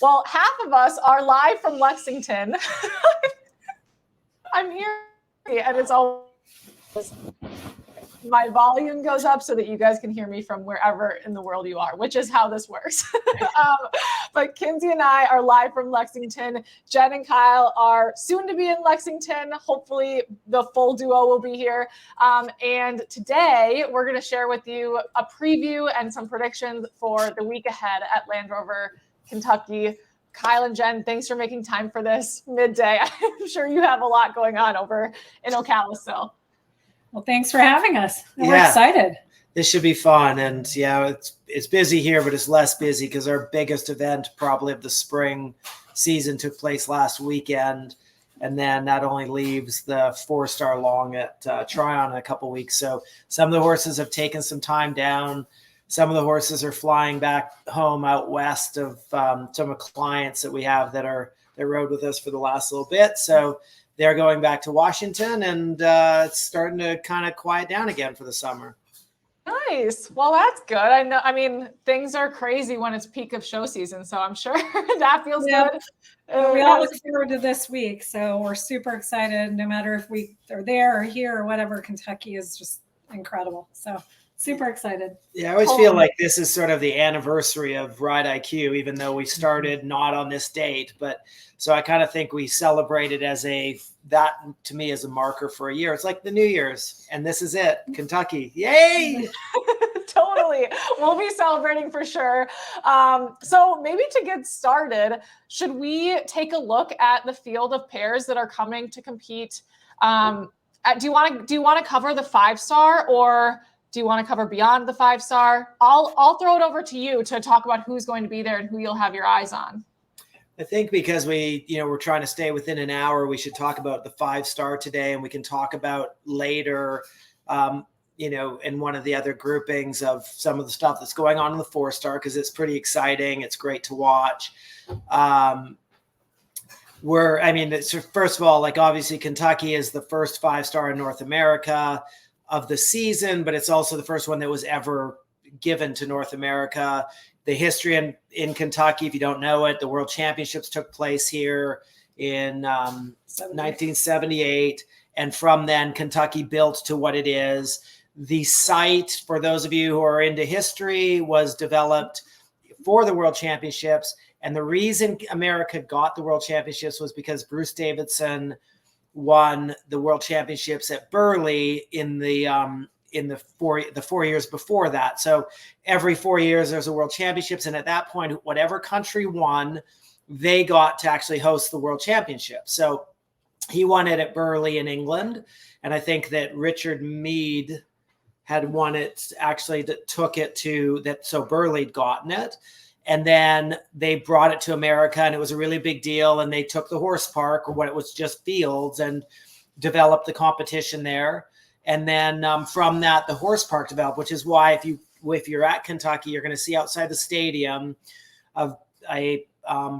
Well, half of us are live from Lexington. I'm here, and it's always my volume goes up so that you guys can hear me from wherever in the world you are, which is how this works. But Kinsey and I are live from Lexington. Jen and Kyle are soon to be in Lexington. Hopefully the full duo will be here. And today we're going to share with you a preview and some predictions for the week ahead at Land Rover Kentucky. Kyle and Jen, thanks for making time for this midday. I'm sure you have a lot going on over in Ocala still. Well, thanks for having us. We're excited. This should be fun. And yeah, it's busy here, but it's less busy because our biggest event probably of the spring season took place last weekend. And then that only leaves the 4-star long at Tryon in a couple weeks. So some of the horses have taken some time down. Some of the horses are flying back home out west of some of the clients that we have that rode with us for the last little bit. So they're going back to Washington, and it's starting to kind of quiet down again for the summer. Nice. Well, that's good. I mean, things are crazy when it's peak of show season, so I'm sure that feels good. We all look forward to this week, so we're super excited. No matter if we are there or here or whatever, Kentucky is just incredible. So super excited. Yeah, I always feel like this is sort of the anniversary of Ride IQ, even though we started not on this date. But so I kind of think we celebrated that to me is a marker for a year. It's like the New Year's, and this is it. Kentucky. Yay! Totally. We'll be celebrating for sure. So maybe to get started, should we take a look at the field of pairs that are coming to compete? Do you want to cover the 5-star, or do you want to cover beyond the 5-star? I'll throw it over to you to talk about who's going to be there and who you'll have your eyes on. I think because we're trying to stay within an hour, we should talk about the 5-star today, and we can talk about later, in one of the other groupings of some of the stuff that's going on in the 4-star, because it's pretty exciting. It's great to watch. First of all, like obviously Kentucky is the first 5-star in North America of the season, but it's also the first one that was ever given to North America. The history in Kentucky, if you don't know it, the World Championships took place here in 1978. And from then, Kentucky built to what it is. The site, for those of you who are into history, was developed for the World Championships. And the reason America got the World Championships was because Bruce Davidson won the World Championships at Burghley in the 4 years before that. So every 4 years there's a World Championships, and at that point, whatever country won, they got to actually host the World Championship. So he won it at Burghley in England, and I think that Richard Meade had won it actually, that took it to that. So Burghley'd gotten it. And then they brought it to America, and it was a really big deal. And they took the horse park, or what it was just fields, and developed the competition there. And then from that, the horse park developed, which is why if you're at Kentucky, you're going to see outside the stadium of a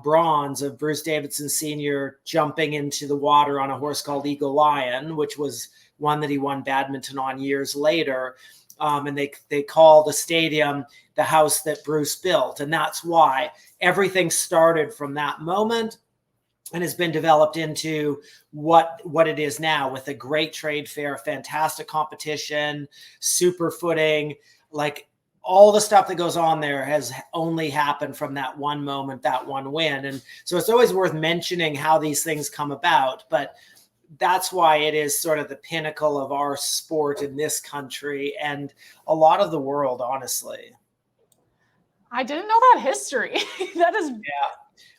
bronze of Bruce Davidson Sr. jumping into the water on a horse called Eagle Lion, which was one that he won badminton on years later. And they call the stadium the house that Bruce built. And that's why everything started from that moment and has been developed into what it is now, with a great trade fair, fantastic competition, super footing, like all the stuff that goes on there has only happened from that one moment, that one win. And so it's always worth mentioning how these things come about, but that's why it is sort of the pinnacle of our sport in this country and a lot of the world, honestly. I didn't know that history. That's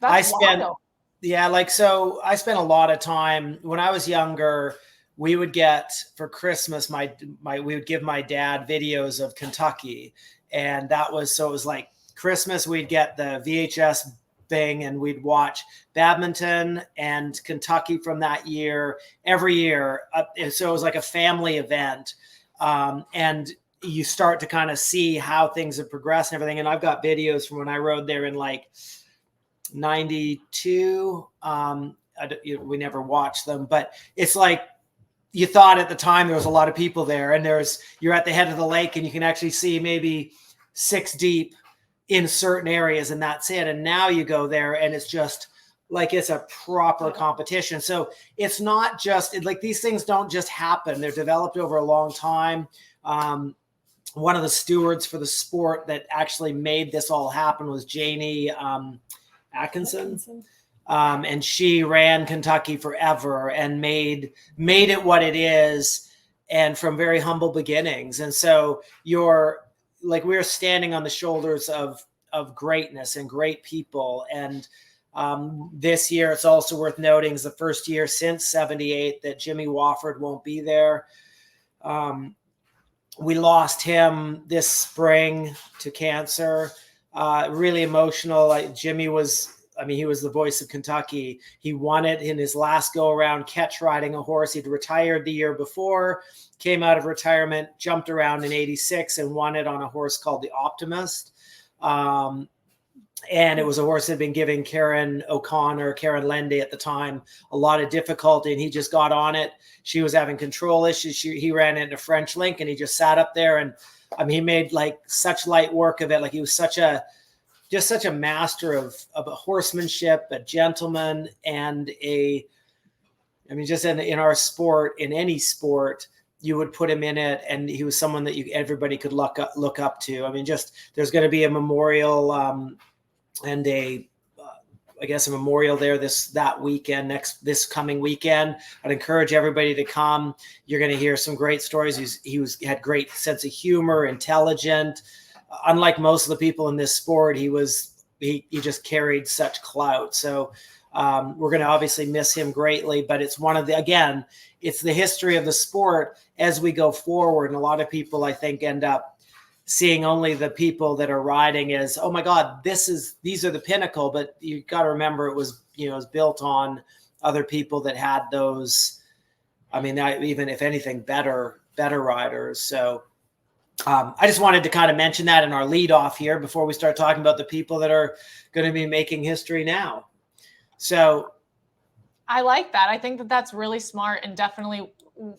wild. So I spent a lot of time when I was younger. We would get for Christmas, we would give my dad videos of Kentucky, and it was like Christmas. We'd get the VHS thing, and we'd watch badminton and Kentucky from that year every year. So it was like a family event, and you start to kind of see how things have progressed and everything. And I've got videos from when I rode there in like 92. We never watched them, but it's like, you thought at the time there was a lot of people there, and you're at the head of the lake and you can actually see maybe 6 deep in certain areas, and that's it. And now you go there and it's just like, it's a proper competition. So it's not just like, these things don't just happen. They're developed over a long time. One of the stewards for the sport that actually made this all happen was Janie Atkinson. And she ran Kentucky forever and made it what it is, and from very humble beginnings. And so we're standing on the shoulders of greatness and great people. And this year, it's also worth noting, is the first year since '78 that Jimmy Wofford won't be there. We lost him this spring to cancer. Really emotional. Jimmy was, he was the voice of Kentucky. He won it in his last go around, catch riding a horse. He'd retired the year before, came out of retirement, jumped around in '86 and won it on a horse called the Optimist. And it was a horse that had been giving Karen Lendy at the time a lot of difficulty, and he just got on it. She was having control issues. He ran into French Link, and he just sat up there, and he made like such light work of it. Like, he was such a master of horsemanship, a gentleman, and just in our sport, in any sport, you would put him in it, and he was someone that everybody could look up to. There's going to be a memorial and a memorial there this coming weekend. I'd encourage everybody to come. You're going to hear some great stories. He had great sense of humor, intelligent. Unlike most of the people in this sport, he just carried such clout. So we're going to obviously miss him greatly, but it's it's the history of the sport as we go forward. And a lot of people, I think, end up seeing only the people that are riding as, oh my God, these are the pinnacle. But you got to remember, it was built on other people that had those, even if anything, better riders. So I just wanted to kind of mention that in our lead off here before we start talking about the people that are going to be making history now. So I like that. I think that that's really smart, and definitely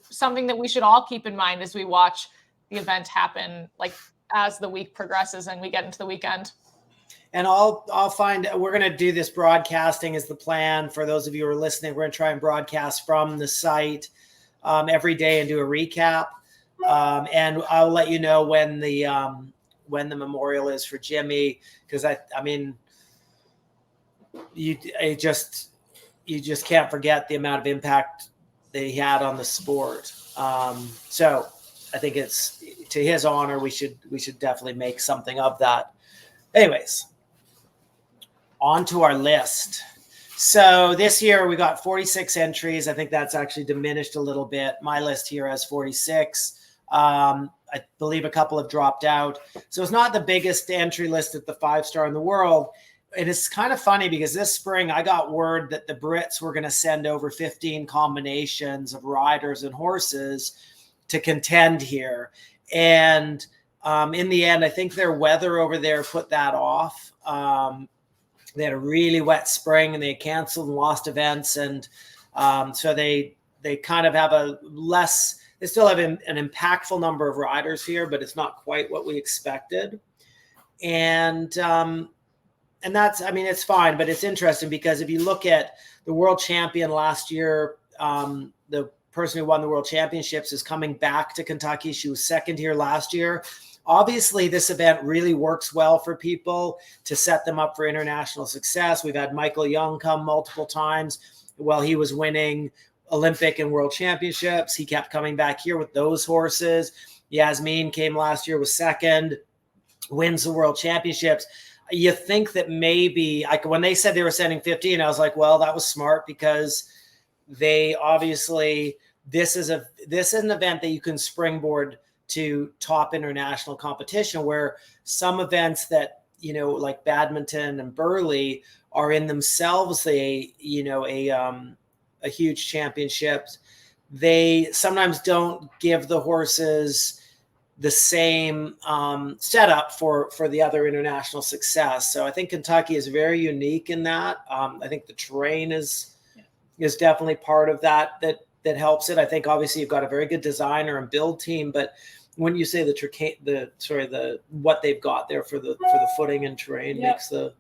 something that we should all keep in mind as we watch the event happen, like as the week progresses and we get into the weekend. And we're going to do this broadcasting is the plan. For those of you who are listening, we're going to try and broadcast from the site every day and do a recap. And I'll let you know when the memorial is for Jimmy, because you just can't forget the amount of impact that he had on the sport. So I think it's to his honor. We should definitely make something of that. Anyways, on to our list. So this year we got 46 entries. I think that's actually diminished a little bit. My list here has 46. I believe a couple have dropped out. So it's not the biggest entry list at the 5-star in the world. And it's kind of funny because this spring I got word that the Brits were going to send over 15 combinations of riders and horses to contend here. And in the end, I think their weather over there put that off. They had a really wet spring and they canceled and lost events. And so they kind of have they still have an impactful number of riders here, but it's not quite what we expected. And that's, it's fine, but it's interesting because if you look at the world champion last year, the person who won the world championships is coming back to Kentucky. She was second here last year. Obviously, this event really works well for people to set them up for international success. We've had Michael Young come multiple times while he was winning Olympic and world championships. He kept coming back here with those horses. Yasmin came last year, was second, wins the world championships. You think that maybe, when they said they were sending 15, I was like, well, that was smart because they obviously, this is an event that you can springboard to top international competition, where some events that, like badminton and Burley are in themselves a huge championships. They sometimes don't give the horses the same setup for the other international success. So I think Kentucky is very unique in that. I think the terrain is definitely part of that helps it. I think obviously you've got a very good designer and build team, but when you say the what they've got there for the footing and terrain makes a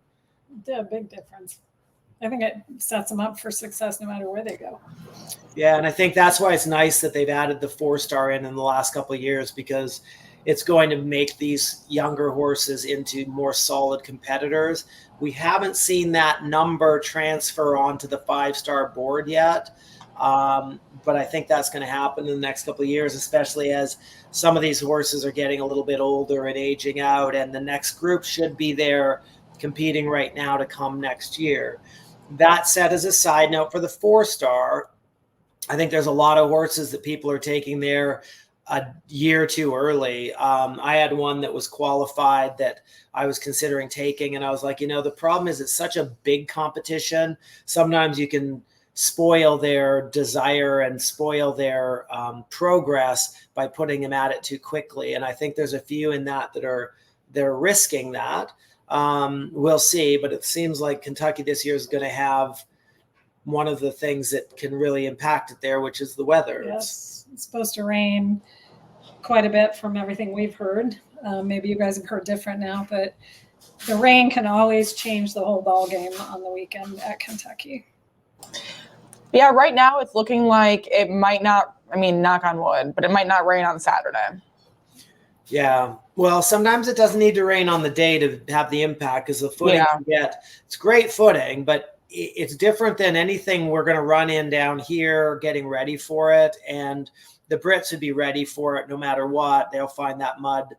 big difference. I think it sets them up for success no matter where they go. Yeah, and I think that's why it's nice that they've added the 4-star in the last couple of years, because it's going to make these younger horses into more solid competitors. We haven't seen that number transfer onto the 5-star board yet, but I think that's going to happen in the next couple of years, especially as some of these horses are getting a little bit older and aging out, and the next group should be there competing right now to come next year. That said, as a side note, for the 4-star, I think there's a lot of horses that people are taking there a year too early. I had one that was qualified that I was considering taking, and I was like, the problem is it's such a big competition. Sometimes you can spoil their desire and spoil their progress by putting them at it too quickly. And I think there's a few in that they're risking that. We'll see, but it seems like Kentucky this year is going to have one of the things that can really impact it there, which is the weather. Yes, it's supposed to rain quite a bit from everything we've heard. Maybe you guys have heard different now, but the rain can always change the whole ball game on the weekend at Kentucky. Yeah, right now it's looking like it might not, knock on wood, but it might not rain on Saturday. Yeah. Well, sometimes it doesn't need to rain on the day to have the impact, because the footing it's great footing, but it's different than anything we're going to run in down here getting ready for it. And the Brits would be ready for it no matter what. They'll find that mud.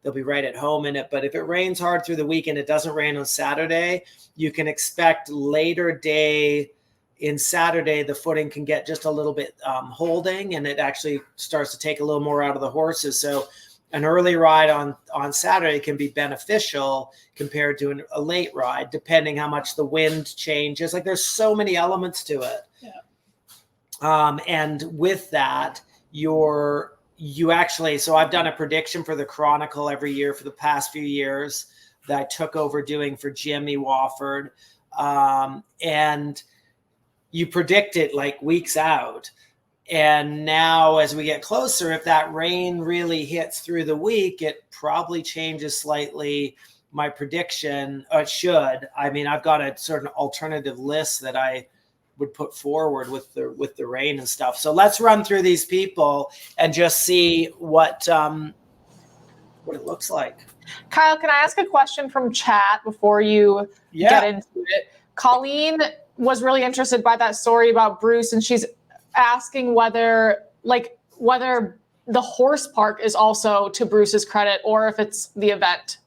They'll be right at home in it. But if it rains hard through the weekend, it doesn't rain on Saturday, you can expect later day in Saturday, the footing can get just a little bit holding, and it actually starts to take a little more out of the horses. So an early ride on Saturday can be beneficial compared to a late ride, depending how much the wind changes. Like, there's so many elements to it. Yeah. And with that, so I've done a prediction for the Chronicle every year for the past few years that I took over doing for Jimmy Wofford. And you predict it like weeks out. And now as we get closer, if that rain really hits through the week, it probably changes slightly my prediction. Or it should. I've got a certain alternative list that I would put forward with the rain and stuff. So let's run through these people and just see what it looks like. Kyle, can I ask a question from chat before you get into it? Colleen was really interested by that story about Bruce, and she's asking whether the horse park is also to Bruce's credit, or if it's the event.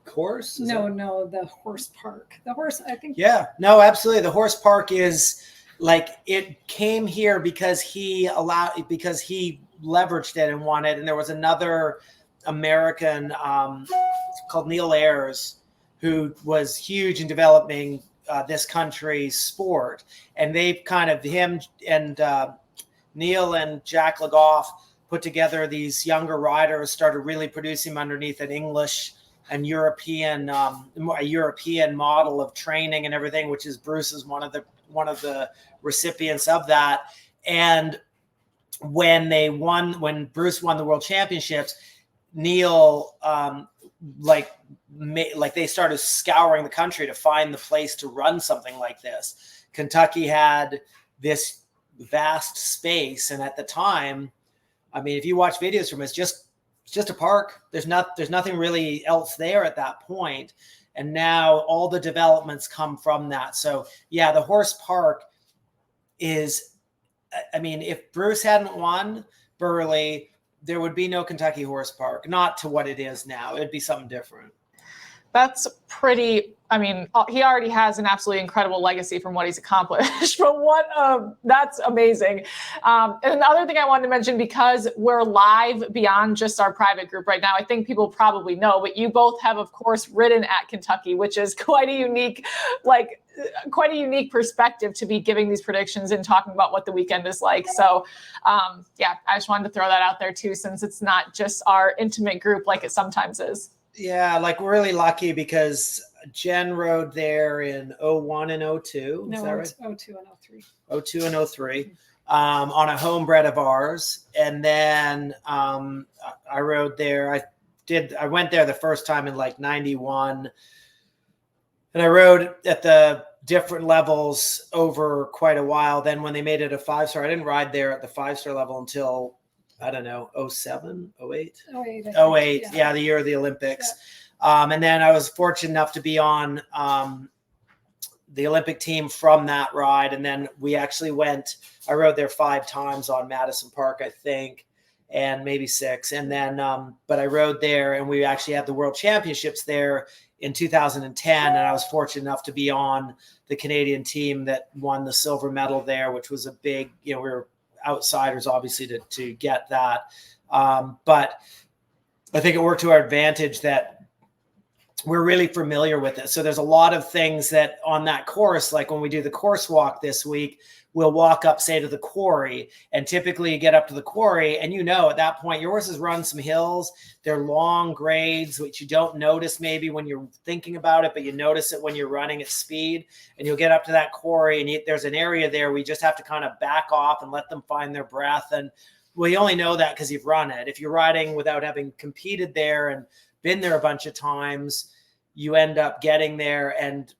Course? No, the horse park. The horse, I think. Yeah, no, absolutely. The horse park is it came here because he leveraged it and won it. And there was another American called Neil Ayers, who was huge in developing this country's sport. And they've him and Neil and Jack Legoff put together these younger riders, started really producing them underneath an English and European, a European model of training and everything, which is Bruce is one of the recipients of that. And when Bruce won the world championships, Neil, they started scouring the country to find the place to run something like this. Kentucky had this vast space, and at the time, if you watch videos from it, it's just a park. There's nothing really else there at that point. And now all the developments come from that. So yeah, the horse park is, if Bruce hadn't won Burley, there would be no Kentucky Horse Park, not to what it is now. It'd be something different. That's pretty, he already has an absolutely incredible legacy from what he's accomplished, but that's amazing. And the other thing I wanted to mention, because we're live beyond just our private group right now, I think people probably know, but you both have, of course, ridden at Kentucky, which is quite a unique perspective to be giving these predictions and talking about what the weekend is like. So I just wanted to throw that out there too, since it's not just our intimate group like it sometimes is. Yeah, we're really lucky because Jen rode there in 01 and 02. No, is that right? 02 and 03. 02 and 03. on a homebred of ours. And then I rode there. I went there the first time in like 91. And I rode at the different levels over quite a while. Then when they made it a 5-star, I didn't ride there at the 5-star level until, I don't know, 07, 08? 08, yeah, the year of the Olympics. Yeah. And then I was fortunate enough to be on the Olympic team from that ride. And then we actually I rode there 5 times on Madison Park, I think, and maybe 6. And then, but I rode there, and we actually had the World Championships there in 2010. And I was fortunate enough to be on the Canadian team that won the silver medal there, which was a big, we were outsiders, obviously, to get that. But I think it worked to our advantage that we're really familiar with it. So there's a lot of things that on that course, like when we do the course walk this week, we'll walk up, say, to the quarry, and typically you get up to the quarry and at that point your horses run some hills. They're long grades, which you don't notice maybe when you're thinking about it, but you notice it when you're running at speed. And you'll get up to that quarry, and there's an area there we just have to kind of back off and let them find their breath. And well, you only know that because you've run it. If you're riding without having competed there and been there a bunch of times, you end up getting there and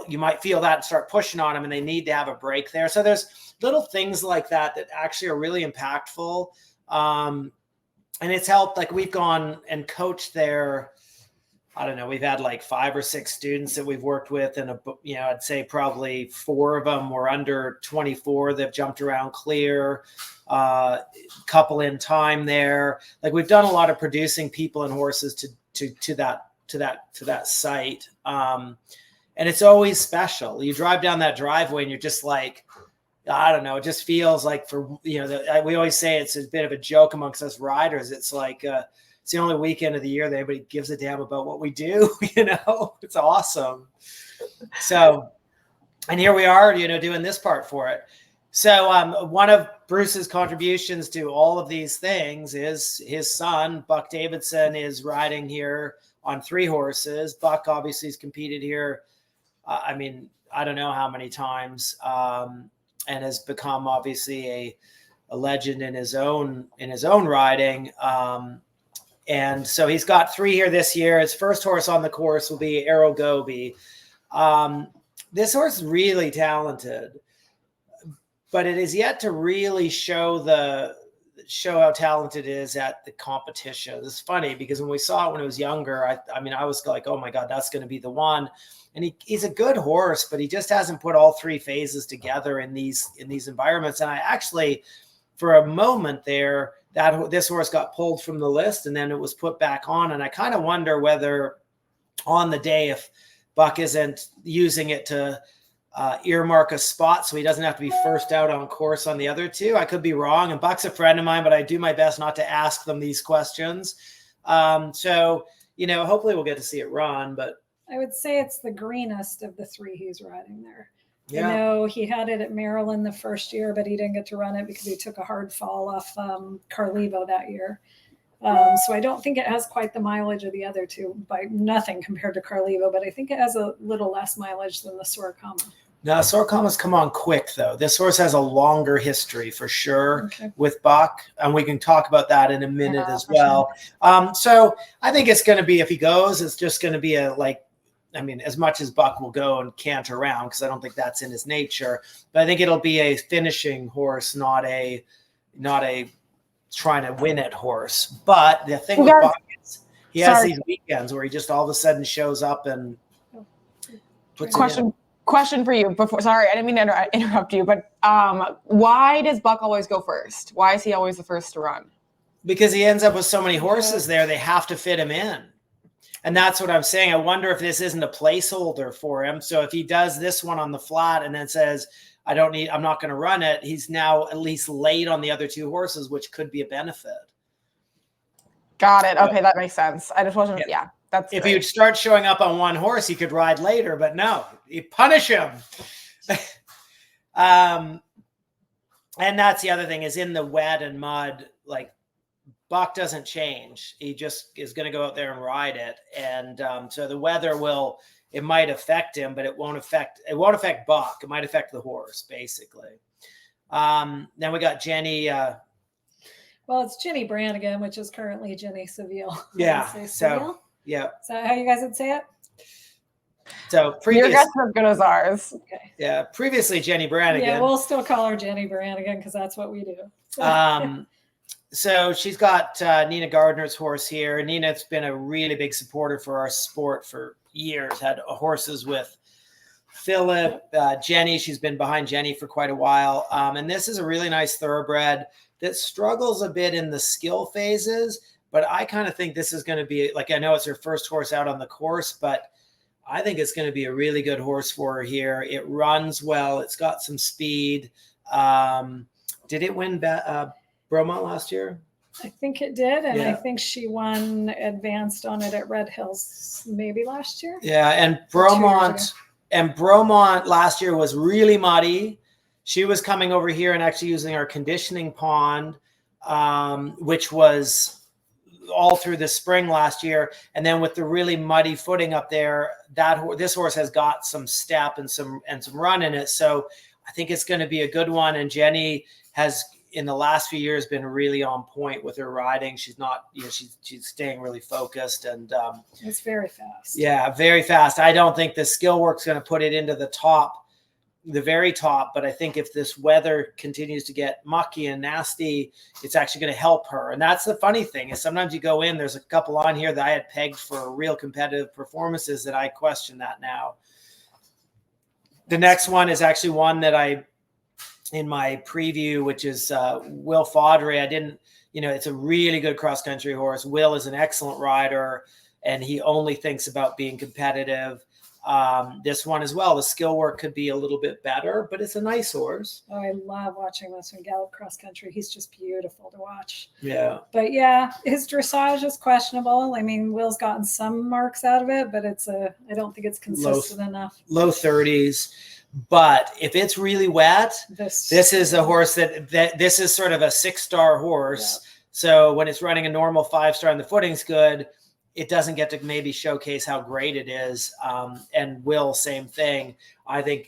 you might feel that and start pushing on them, and they need to have a break there. So there's little things like that actually are really impactful. And it's helped. Like we've gone and coached there. I don't know. We've had like 5 or 6 students that we've worked with, and I'd say probably 4 of them were under 24. They've jumped around clear, couple in time there. Like we've done a lot of producing people and horses to that site. And it's always special. You drive down that driveway and you're just like, I don't know, it just feels like we always say it's a bit of a joke amongst us riders. It's like, it's the only weekend of the year that anybody gives a damn about what we do. It's awesome. So, and here we are, doing this part for it. So one of Bruce's contributions to all of these things is his son, Buck Davidson, is riding here on 3 horses. Buck obviously has competed here. I don't know how many times, and has become obviously a legend in his own riding. And so he's got 3 here this year. His first horse on the course will be Arrow Gobi. This horse is really talented, but it is yet to really show how talented it is at the competition. It's funny because when we saw it when he was younger, I was like, oh my God, that's going to be the one. And he's a good horse, but he just hasn't put all 3 phases together in these environments. And I actually, for a moment there, this horse got pulled from the list and then it was put back on. And I kind of wonder whether on the day, if Buck isn't using it to earmark a spot so he doesn't have to be first out on course on the other 2. I could be wrong. And Buck's a friend of mine, but I do my best not to ask them these questions. So, hopefully we'll get to see it run, but I would say it's the greenest of the 3 he's riding there. Yeah. I know he had it at Maryland the first year, but he didn't get to run it because he took a hard fall off Carlevo that year. So I don't think it has quite the mileage of the other 2, by nothing compared to Carlevo, but I think it has a little less mileage than the Sorokama. No, Sorokama's come on quick, though. This horse has a longer history for sure with Buck, and we can talk about that in a minute as well. Sure. So I think it's going to be, if he goes, it's just going to be as much as Buck will go and cant around, because I don't think that's in his nature, but I think it'll be a finishing horse, not a trying to win it horse. But the thing with Buck is he has these weekends where he just all of a sudden shows up and puts Question for you before. Sorry, I didn't mean to interrupt you, but why does Buck always go first? Why is he always the first to run? Because he ends up with so many horses there, they have to fit him in. And that's what I'm saying. I wonder if this isn't a placeholder for him. So if he does this one on the flat and then says, I'm not going to run it, he's now at least late on the other 2 horses, which could be a benefit. Got it. Okay, that makes sense. I just wasn't, that's if great. he would start showing up on one horse, he could ride later, but no, you punish him. And that's the other thing, is in the wet and mud, like Buck doesn't change. He just is going to go out there and ride it. And so the weather it might affect him, but it won't affect Buck. It might affect the horse, basically. Then we got Jenny. Well, it's Jenny Brannigan, which is currently Jenny Seville. Yeah. Say So Seville? yeah. Is that how you guys would say it? So Your guess is as good as ours. Okay. yeah, previously Jenny Brannigan. Yeah, we'll still call her Jenny Brannigan because that's what we do. So she's got Nina Gardner's horse here. Nina's been a really big supporter for our sport for years. Had horses with Philip, Jenny. She's been behind Jenny for quite a while. And this is a really nice thoroughbred that struggles a bit in the skill phases. But I kind of think this is going to be, like, I know it's her first horse out on the course, but I think it's going to be a really good horse for her here. It runs well. It's got some speed. Did it win Bromont last year? I think it did. And Yeah. I think she won advanced on it at Red Hills maybe last year. Yeah, and Or 2 years Bromont last year was really muddy. She was coming over here and actually using our conditioning pond, which was all through the spring last year. And then with the really muddy footing up there, this horse has got some step and some run in it. So I think it's going to be a good one. And Jenny has, in the last few years, been really on point with her riding. She's not, she's staying really focused, and It's very fast. yeah, very fast. I don't think the skill work's going to put it into the very top, but I think if this weather continues to get mucky and nasty, it's actually going to help her. And that's the funny thing, is sometimes you go in, there's a couple on here that I had pegged for real competitive performances that I question that now. The next one is actually one that in my preview, which is Will Fodry. I didn't, it's a really good cross-country horse. Will is an excellent rider, and he only thinks about being competitive. This one as well, the skill work could be a little bit better, but it's a nice horse. Oh, I love watching this one gallop cross country. He's just beautiful to watch. Yeah. But yeah, his dressage is questionable. I mean, Will's gotten some marks out of it, but I don't think it's consistent enough. Low 30s. But if it's really wet, this is a horse that this is sort of a 6-star horse. Yeah. So when it's running a normal 5-star and the footing's good, it doesn't get to maybe showcase how great it is. And Will, same thing. I think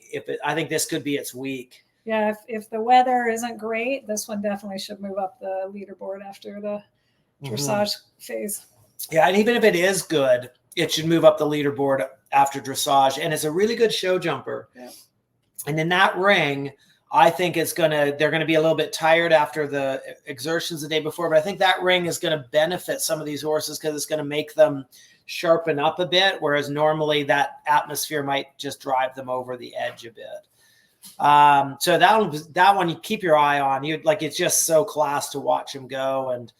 this could be its week. Yeah, if the weather isn't great, this one definitely should move up the leaderboard after the dressage phase. Yeah, and even if it is good, it should move up the leaderboard after dressage. And it's a really good show jumper. Yeah. And in that ring, I think they're going to be a little bit tired after the exertions the day before, but I think that ring is going to benefit some of these horses because it's going to make them sharpen up a bit, whereas normally that atmosphere might just drive them over the edge a bit. So that one you keep your eye on. It's just so class to watch him go, and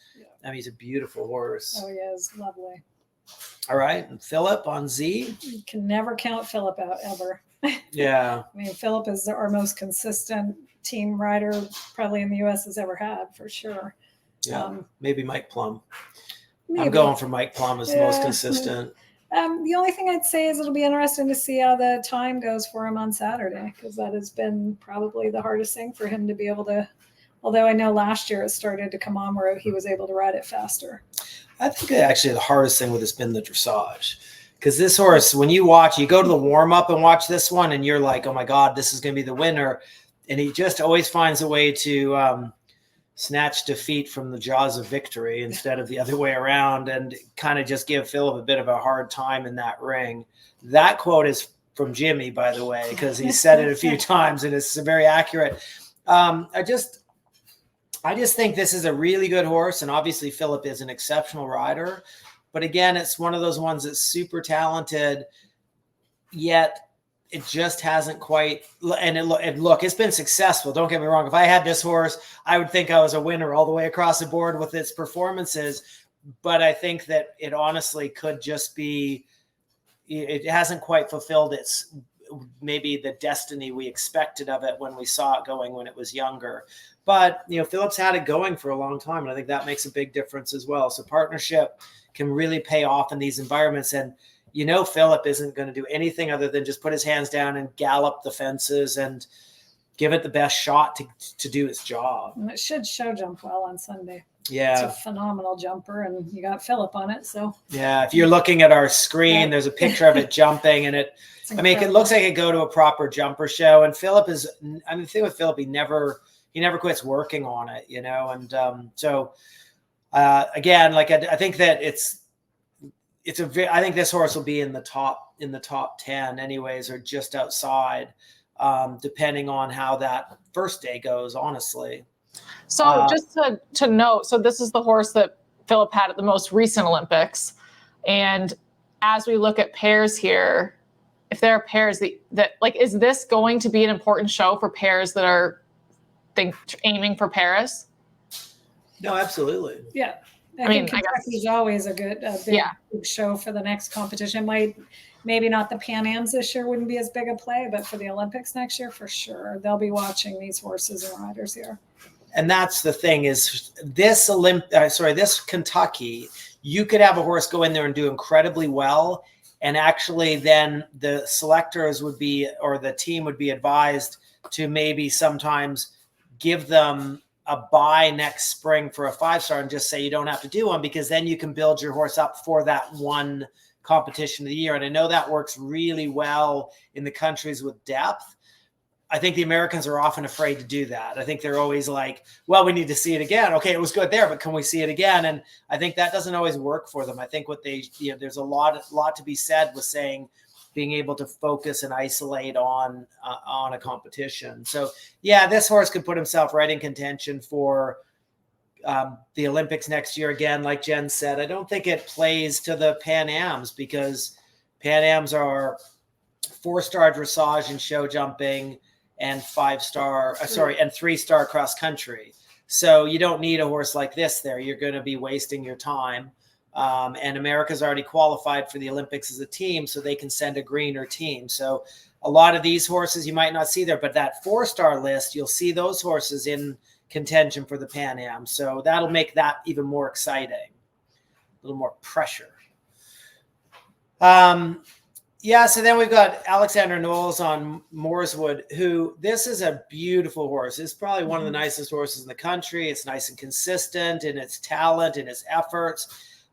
I mean, he's a beautiful horse. Oh yeah, it's lovely. All right, and Philip on Z. You can never count Philip out ever. Yeah. I mean, Philip is our most consistent team rider probably in the U.S. has ever had, for sure. Yeah, maybe Mike Plum. Maybe. I'm going for Mike Plum as the most consistent. The only thing I'd say is it'll be interesting to see how the time goes for him on Saturday, because that has been probably the hardest thing for him to be able to, although I know last year it started to come on where he was able to ride it faster. I think actually the hardest thing with it's been the dressage. Because this horse, when you go to the warm-up and watch this one, and you're like, oh my God, this is going to be the winner. And he just always finds a way to snatch defeat from the jaws of victory instead of the other way around, and kind of just give Philip a bit of a hard time in that ring. That quote is from Jimmy, by the way, because he said it a few times, and it's very accurate. I just think this is a really good horse, and obviously Philip is an exceptional rider. But again, it's one of those ones that's super talented, yet it just hasn't quite. And look, it's been successful. Don't get me wrong. If I had this horse, I would think I was a winner all the way across the board with its performances. But I think that it honestly could just be, it hasn't quite fulfilled maybe the destiny we expected of it when we saw it going when it was younger. But, Philip's had it going for a long time, and I think that makes a big difference as well. So partnership can really pay off in these environments. And, Philip isn't going to do anything other than just put his hands down and gallop the fences and give it the best shot to do its job. And it should show jump well on Sunday. Yeah. It's a phenomenal jumper, and you got Philip on it. So yeah, if you're looking at our screen, there's a picture of it jumping, and it looks like it go to a proper jumper show. And Philip the thing with Philip, he he never quits working on it, you know? And so again, like I think that I think this horse will be in the top 10 anyways, or just outside, depending on how that first day goes, honestly. So just to note, so this is the horse that Philip had at the most recent Olympics. And as we look at pairs here, if there are pairs that like, is this going to be an important show for pairs that are aiming for Paris? No, absolutely. Yeah. I mean, think Kentucky's always a big show for the next competition. Maybe not the Pan Ams this year wouldn't be as big a play, but for the Olympics next year, for sure, they'll be watching these horses and riders here. And that's the thing is this Kentucky, you could have a horse go in there and do incredibly well. And actually then the selectors would be, or the team would be advised to maybe sometimes give them a buy next spring for a 5-star and just say you don't have to do one, because then you can build your horse up for that one competition of the year. And I know that works really well in the countries with depth. I think the Americans are often afraid to do that. I think they're always like, well, we need to see it again. Okay, it was good there, but can we see it again? And I think that doesn't always work for them. I think there's a lot to be said with saying, being able to focus and isolate on a competition. So yeah, this horse could put himself right in contention for the Olympics next year. Again, like Jen said, I don't think it plays to the Pan Ams, because Pan Ams are 4-star dressage and show jumping, and 3-star cross country. So you don't need a horse like this there. You're going to be wasting your time. And America's already qualified for the Olympics as a team, so they can send a greener team. So a lot of these horses you might not see there, but that 4-star list, you'll see those horses in contention for the Pan Am. So that'll make that even more exciting, a little more pressure. Yeah, so then we've got Alexander Knowles on Mooreswood, who, this is a beautiful horse. It's probably one of the nicest horses in the country. It's nice and consistent in its talent and its efforts.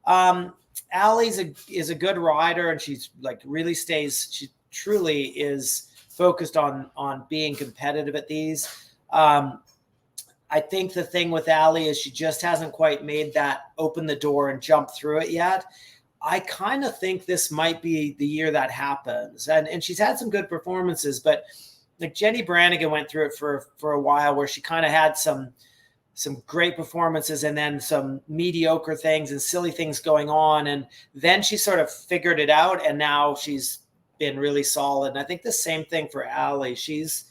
Allie is a good rider, and she's like she truly is focused on being competitive at these. I think the thing with Allie is she just hasn't quite made that open the door and jump through it yet. I kind of think this might be the year that happens. And she's had some good performances, but like Jenny Brannigan went through it for a while, where she kind of had some great performances and then some mediocre things and silly things going on. And then she sort of figured it out, and now she's been really solid. And I think the same thing for Allie. She's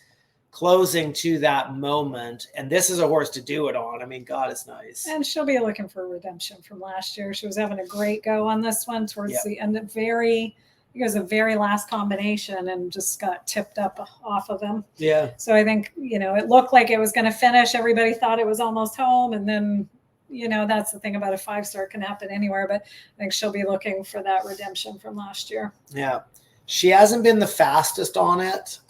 closing to that moment, and this is a horse to do it on. I mean, God, it's nice. And she'll be looking for redemption from last year. She was having a great go on this one towards the end of the very last combination, and just got tipped up off of him. Yeah. So I think, it looked like it was going to finish. Everybody thought it was almost home. And then, that's the thing about a 5-star, can happen anywhere, but I think she'll be looking for that redemption from last year. Yeah. She hasn't been the fastest on it.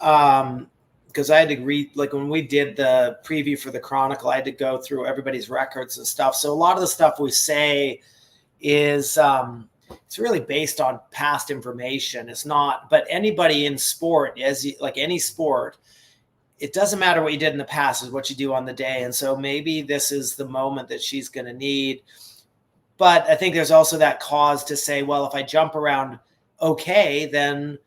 Because I had to read, like when we did the preview for the Chronicle, I had to go through everybody's records and stuff. So a lot of the stuff we say is it's really based on past information. It's not, but anybody in sport, like any sport, it doesn't matter what you did in the past, is what you do on the day. And so maybe this is the moment that she's going to need. But I think there's also that cause to say, well, if I jump around okay, then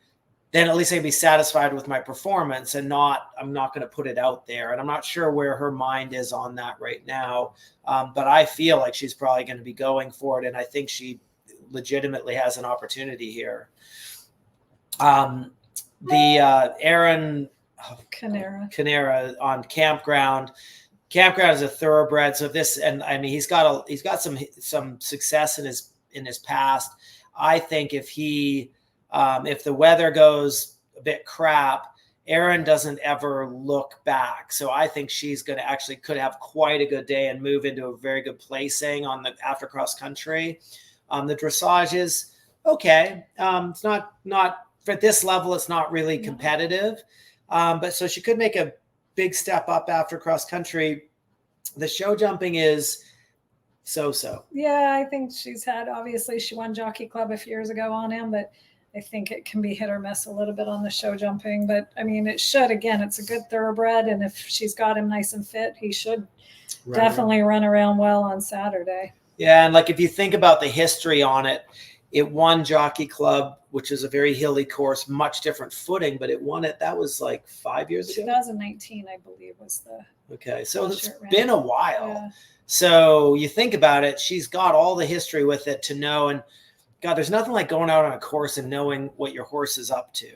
at least I'd be satisfied with my performance, and I'm not going to put it out there. And I'm not sure where her mind is on that right now. But I feel like she's probably going to be going for it. And I think she legitimately has an opportunity here. The Aaron Canera on Campground. Campground is a thoroughbred. So he's got some success in his past. I think if the weather goes a bit crap, Erin doesn't ever look back. So I think she's going to could have quite a good day and move into a very good placing on the after cross country. The dressage is okay. It's not for this level. It's not really competitive. But so she could make a big step up after cross country. The show jumping is so. Yeah, I think she won Jockey Club a few years ago on him, but I think it can be hit or miss a little bit on the show jumping, but I mean, it should, again, it's a good thoroughbred. And if she's got him nice and fit, he should definitely run around well on Saturday. Yeah. And like, if you think about the history on it, it won Jockey Club, which is a very hilly course, much different footing, but it won it. That was like 5 years ago. 2019, I believe, was the. Okay. So it's it been a while. Yeah. So you think about it, she's got all the history with it to know. And God, there's nothing like going out on a course and knowing what your horse is up to.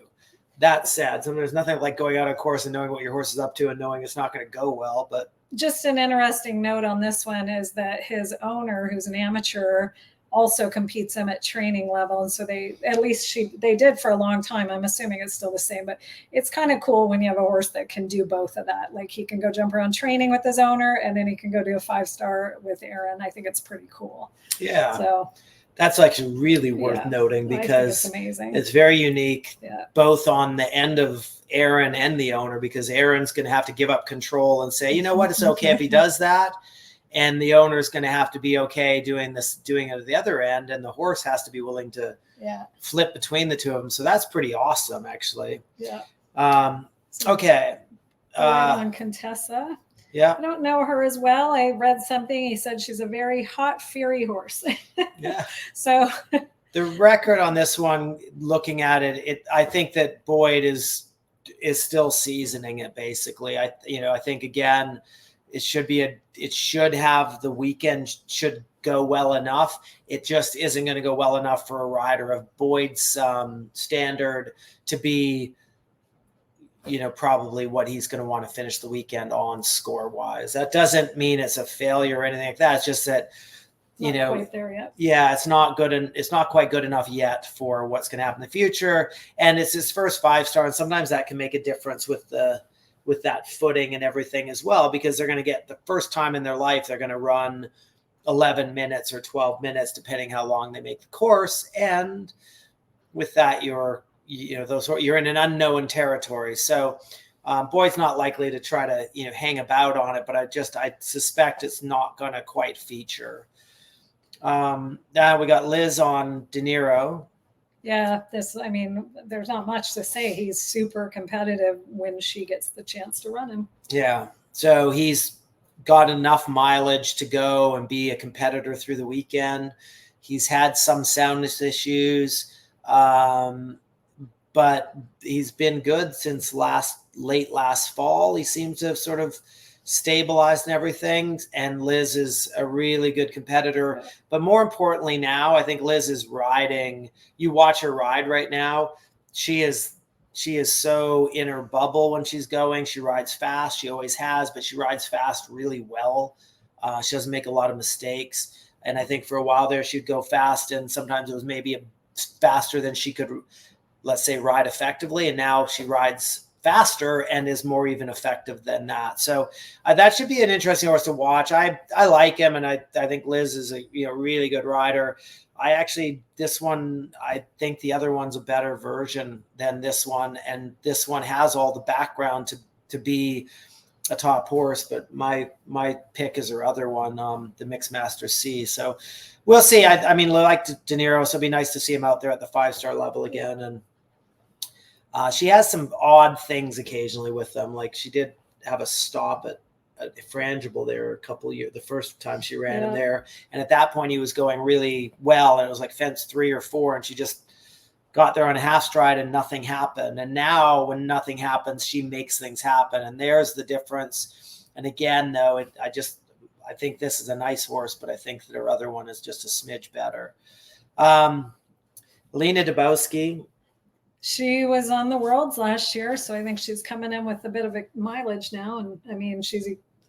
That's sad. So there's nothing like going out on a course and knowing what your horse is up to and knowing it's not going to go well. But just an interesting note on this one is that his owner, who's an amateur, also competes him at training level. And so they did for a long time. I'm assuming it's still the same, but it's kind of cool when you have a horse that can do both of that. Like he can go jump around training with his owner and then he can go do a 5-star with Aaron. I think it's pretty cool. Yeah. So that's actually really worth noting because it's amazing. It's very unique, yeah, both on the end of Aaron and the owner, because Aaron's going to have to give up control and say, you know what, it's okay if he does that. And the owner's going to have to be okay doing it at the other end. And the horse has to be willing to flip between the two of them. So that's pretty awesome, actually. Yeah. Okay. On Contessa. Yeah. I don't know her as well. I read something. He said she's a very hot, fiery horse. Yeah. So the record on this one, looking at it, I think that Boyd is still seasoning it. Basically, I think again, it should have the weekend should go well enough. It just isn't going to go well enough for a rider of Boyd's standard to be, probably what he's going to want to finish the weekend on score wise. That doesn't mean it's a failure or anything like that. It's just that, not quite there yet. Yeah, it's not good. And it's not quite good enough yet for what's going to happen in the future. And it's his first 5-star. And sometimes that can make a difference with that footing and everything as well, because they're going to get the first time in their life, they're going to run 11 minutes or 12 minutes, depending how long they make the course. And with that, you're in an unknown territory. So Boyd's not likely to try to, hang about on it, but I suspect it's not going to quite feature. Now we got Liz on De Niro. Yeah, there's not much to say. He's super competitive when she gets the chance to run him. Yeah. So he's got enough mileage to go and be a competitor through the weekend. He's had some soundness issues, but he's been good since late last fall. He seems to have sort of stabilized and everything. And Liz is a really good competitor. But more importantly now, I think Liz is riding. You watch her ride right now. She is so in her bubble when she's going. She rides fast. She always has, but she rides fast really well. She doesn't make a lot of mistakes. And I think for a while there, she'd go fast, and sometimes it was maybe faster than she could, let's say, ride effectively. And now she rides faster and is more even effective than that. So that should be an interesting horse to watch. I like him, and I think Liz is a really good rider. This one, I think the other one's a better version than this one, and this one has all the background to be a top horse. But my pick is her other one, the Mixmaster C. So we'll see. I like De Niro, so it'd be nice to see him out there at the 5-star level again. And she has some odd things occasionally with them. Like she did have a stop at Frangible there a couple of years, the first time she ran him there. And at that point he was going really well, and it was like fence 3 or 4, and she just got there on a half stride and nothing happened. And now when nothing happens, she makes things happen. And there's the difference. And again, though, I think this is a nice horse, but I think that her other one is just a smidge better. Lena Dubowski. She was on the Worlds last year, so I think she's coming in with a bit of a mileage now. And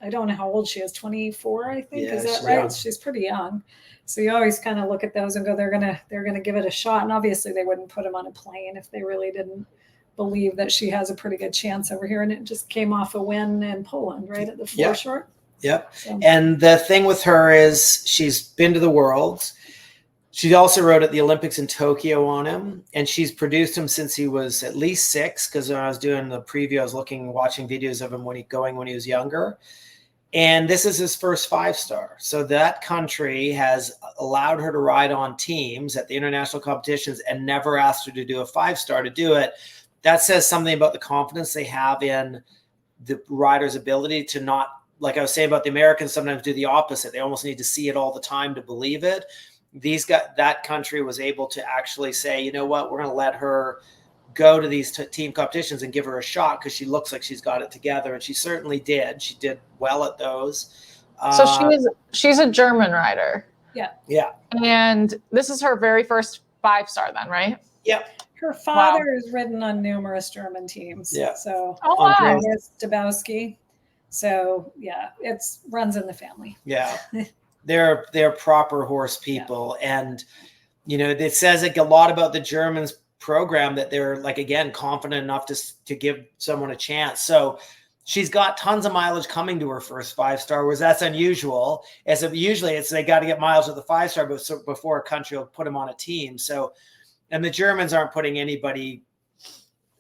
I don't know how old she is, 24, I think. Is that right? Young. She's pretty young. So you always kind of look at those and go, they're gonna give it a shot. And obviously they wouldn't put him on a plane if they really didn't believe that she has a pretty good chance over here. And it just came off a win in Poland, right, at the 4 short. Yep. So. And the thing with her is she's been to the Worlds. She also rode at the Olympics in Tokyo on him, and she's produced him since he was at least 6. Because when I was doing the preview, I was watching videos of him when he was younger. And this is his first 5-star. So that country has allowed her to ride on teams at the international competitions and never asked her to do a 5-star to do it. That says something about the confidence they have in the rider's ability to not, like I was saying about the Americans, sometimes do the opposite. They almost need to see it all the time to believe it. That country was able to actually say, you know what, we're going to let her go to these team competitions and give her a shot because she looks like she's got it together, and she certainly did. She did well at those. So she's a German rider. Yeah. And this is her very first 5-star then, right? Yep. Her father is ridden on numerous German teams. Yeah. So wow. It's Dabowski. So yeah, it's runs in the family. Yeah. They're proper horse people. Yeah. And, you know, it says like a lot about the Germans program that they're like, again, confident enough to give someone a chance. So she's got tons of mileage coming to her first 5-star, whereas that's unusual. Usually it's they got to get miles with the 5-star before a country will put them on a team. So, and the Germans aren't putting anybody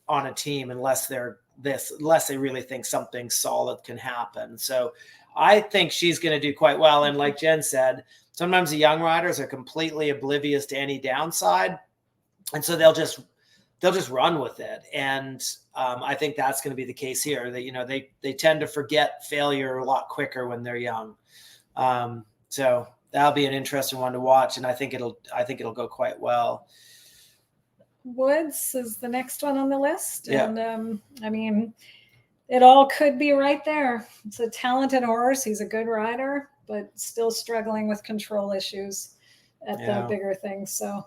on a team unless they really think something solid can happen. So I think she's going to do quite well. And like Jen said, sometimes the young riders are completely oblivious to any downside. And so they'll just run with it. And I think that's going to be the case here. That, you know, they tend to forget failure a lot quicker when they're young. So that'll be an interesting one to watch. And I think it'll go quite well. Woods is the next one on the list. Yeah. And I mean, it all could be right there. It's a talented horse. He's a good rider, but still struggling with control issues at the bigger things. So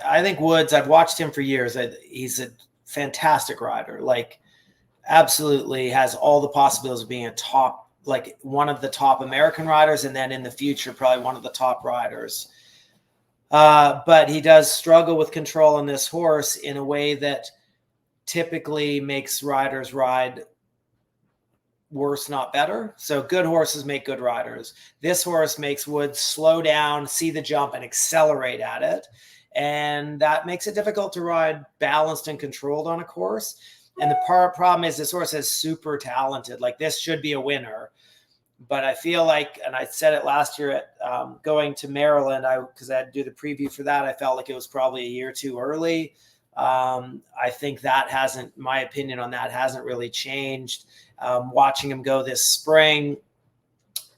I think Woods, I've watched him for years. He's a fantastic rider, like absolutely has all the possibilities of being like one of the top American riders. And then in the future, probably one of the top riders. But he does struggle with control on this horse in a way that typically makes riders ride worse, not better. So good horses make good riders. This horse makes Woods slow down, see the jump, and accelerate at it. And that makes it difficult to ride balanced and controlled on a course. And the problem is this horse is super talented. Like, this should be a winner. But I feel like, and I said it last year at going to Maryland, because I had to do the preview for that, I felt like it was probably a year too early. I think my opinion on that hasn't really changed. Watching him go this spring,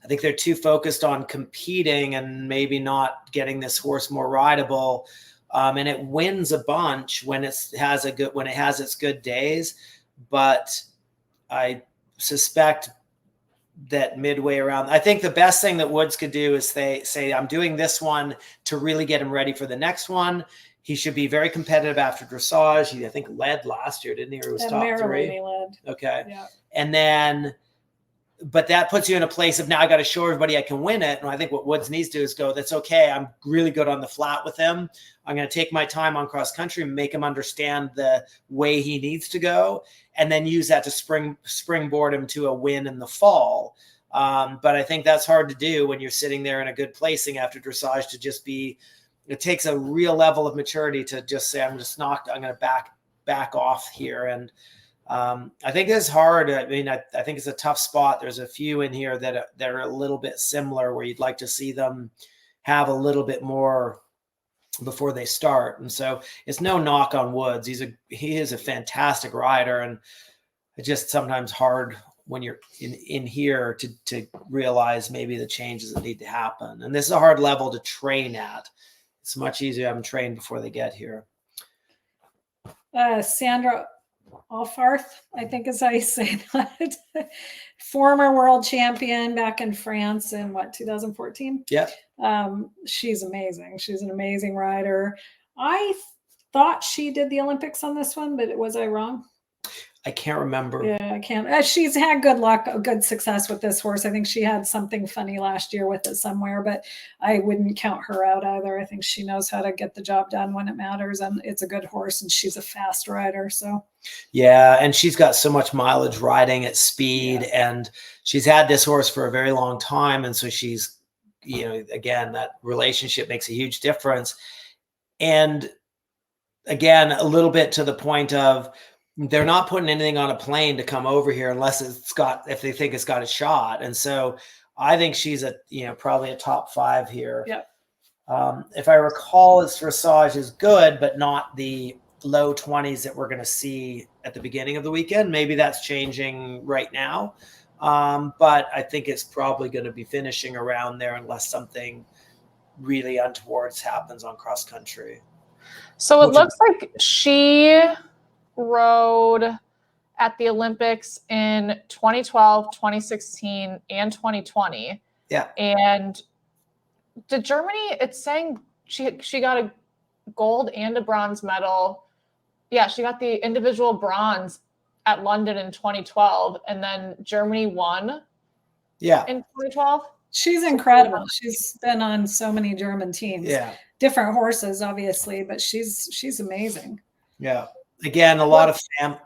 I think they're too focused on competing and maybe not getting this horse more rideable. And it wins a bunch when it has its good days. But I suspect that midway around, I think the best thing that Woods could do is say, I'm doing this one to really get him ready for the next one. He should be very competitive after dressage. He, I think, led last year, didn't he? Or was top Maryland, 3. he led. Okay. Yeah. And then, but that puts you in a place of, now I got to show everybody I can win it. And I think what Woods needs to do is go, that's okay. I'm really good on the flat with him. I'm going to take my time on cross country and make him understand the way he needs to go, and then use that to springboard him to a win in the fall. But I think that's hard to do when you're sitting there in a good placing after dressage, to just be, it takes a real level of maturity to just say, I'm going to back off here. And I think it's hard. I mean, I think it's a tough spot. There's a few in here that are a little bit similar, where you'd like to see them have a little bit more before they start. And so it's no knock on Woods. He is a fantastic rider, and it's just sometimes hard when you're in here to realize maybe the changes that need to happen. And this is a hard level to train at. It's much easier to have them train before they get here. Sandra Alfarth, I think is how you say that. Former world champion back in France in 2014? Yeah. She's amazing. She's an amazing rider. I thought she did the Olympics on this one, but was I wrong? I can't remember. Yeah, I can't. She's had good luck, good success with this horse. I think she had something funny last year with it somewhere, but I wouldn't count her out either. I think she knows how to get the job done when it matters, and it's a good horse, and she's a fast rider. So, yeah, and she's got so much mileage riding at speed, and she's had this horse for a very long time, and so she's, again, that relationship makes a huge difference. And again, a little bit to the point of, they're not putting anything on a plane to come over here unless if they think it's got a shot. And so I think she's probably a top 5 here. Yep. If I recall, its dressage is good, but not the low 20s that we're going to see at the beginning of the weekend. Maybe that's changing right now. But I think it's probably going to be finishing around there unless something really untowards happens on cross country. So it looks like she rode at the Olympics in 2012, 2016, and 2020. Yeah. And did Germany, it's saying she got a gold and a bronze medal. Yeah, she got the individual bronze at London in 2012, and then Germany won. Yeah. In 2012. She's incredible. She's been on so many German teams. Yeah. Different horses, obviously, but she's amazing. Yeah. Again, a lot of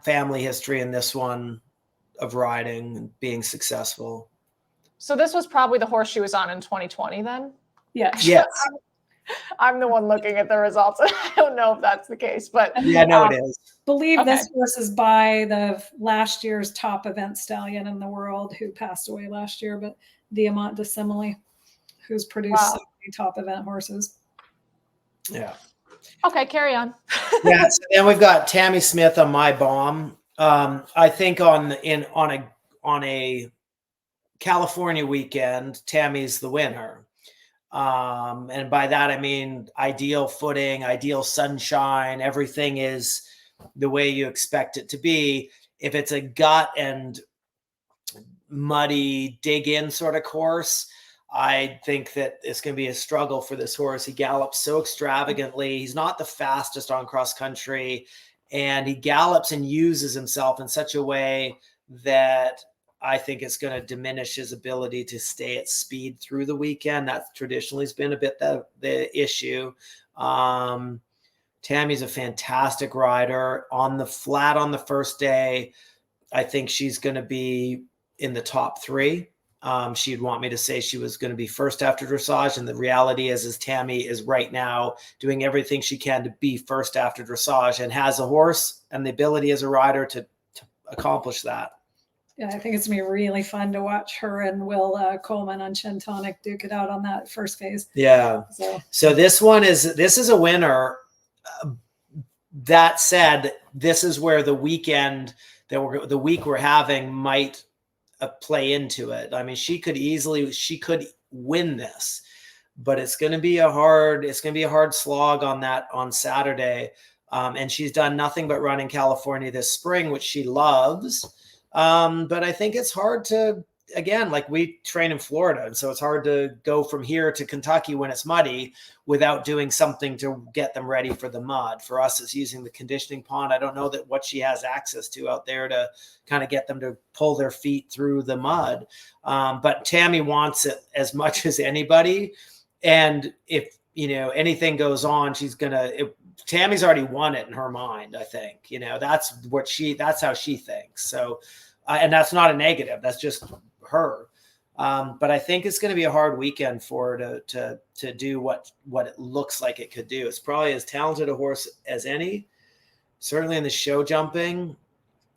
family history in this one of riding and being successful. So this was probably the horse she was on in 2020 then? Yes. Yes. I'm the one looking at the results. I don't know if that's the case, but yeah, no, it is. Believe this horse is by the last year's top event stallion in the world who passed away last year, but Diamant de Simile, who's produced so many top event horses. Yeah. Okay, carry on. Yeah. So then we've got Tammy Smith on My Bomb. I think on a California weekend, Tammy's the winner. And by that, I mean, ideal footing, ideal sunshine, everything is the way you expect it to be. If it's a gut and muddy dig in sort of course, I think that it's going to be a struggle for this horse. He gallops so extravagantly. He's not the fastest on cross country, and he gallops and uses himself in such a way that I think it's going to diminish his ability to stay at speed through the weekend. That traditionally has been a bit the issue. Tammy's a fantastic rider. On the flat on the first day, I think she's going to be in the top 3. She'd want me to say she was going to be first after dressage. And the reality is Tammy is right now doing everything she can to be first after dressage and has a horse and the ability as a rider to accomplish that. Yeah, I think it's going to be really fun to watch her and Will Coleman on Chin Tonic duke it out on that first phase. Yeah. So this is a winner. That said, this is where the weekend the week we're having might play into it. I mean, she could win this, but it's going to be a hard slog on Saturday. And she's done nothing but run in California this spring, which she loves. But I think it's hard to, again, like we train in Florida. And so it's hard to go from here to Kentucky when it's muddy without doing something to get them ready for the mud. For us, it's using the conditioning pond. I don't know that what she has access to out there to kind of get them to pull their feet through the mud. But Tammy wants it as much as anybody. And if, anything goes on, Tammy's already won it in her mind, I think. That's how she thinks. So, and that's not a negative. That's just her. But I think it's going to be a hard weekend for her to do what it looks like it could do. It's probably as talented a horse as any. Certainly in the show jumping,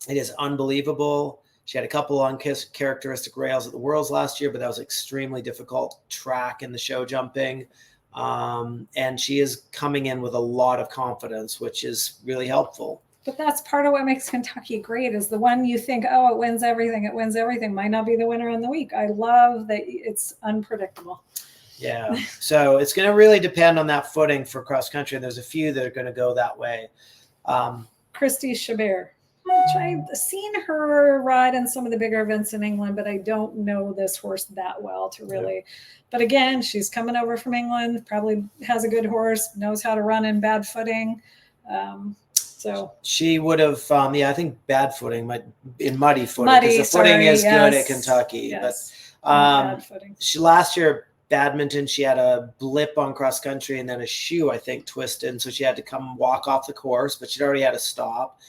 it is unbelievable. She had a couple uncharacteristic rails at the Worlds last year, but that was extremely difficult track in the show jumping. And she is coming in with a lot of confidence, which is really helpful. But that's part of what makes Kentucky great, is the one you think, oh, it wins everything, might not be the winner in the week. I love that it's unpredictable. Yeah. So it's going to really depend on that footing for cross country. And there's a few that are going to go that way. Christy Chabert, which I've seen her ride in some of the bigger events in England, but I don't know this horse that well to really. Yeah. But again, she's coming over from England, probably has a good horse, knows how to run in bad footing. So she would have, I think bad footing in muddy footing, because the footing is good at Kentucky. Yes. But bad footing. She last year badminton, she had a blip on cross country and then a shoe, I think, twisted, and so she had to come walk off the course. But she'd already had a stop,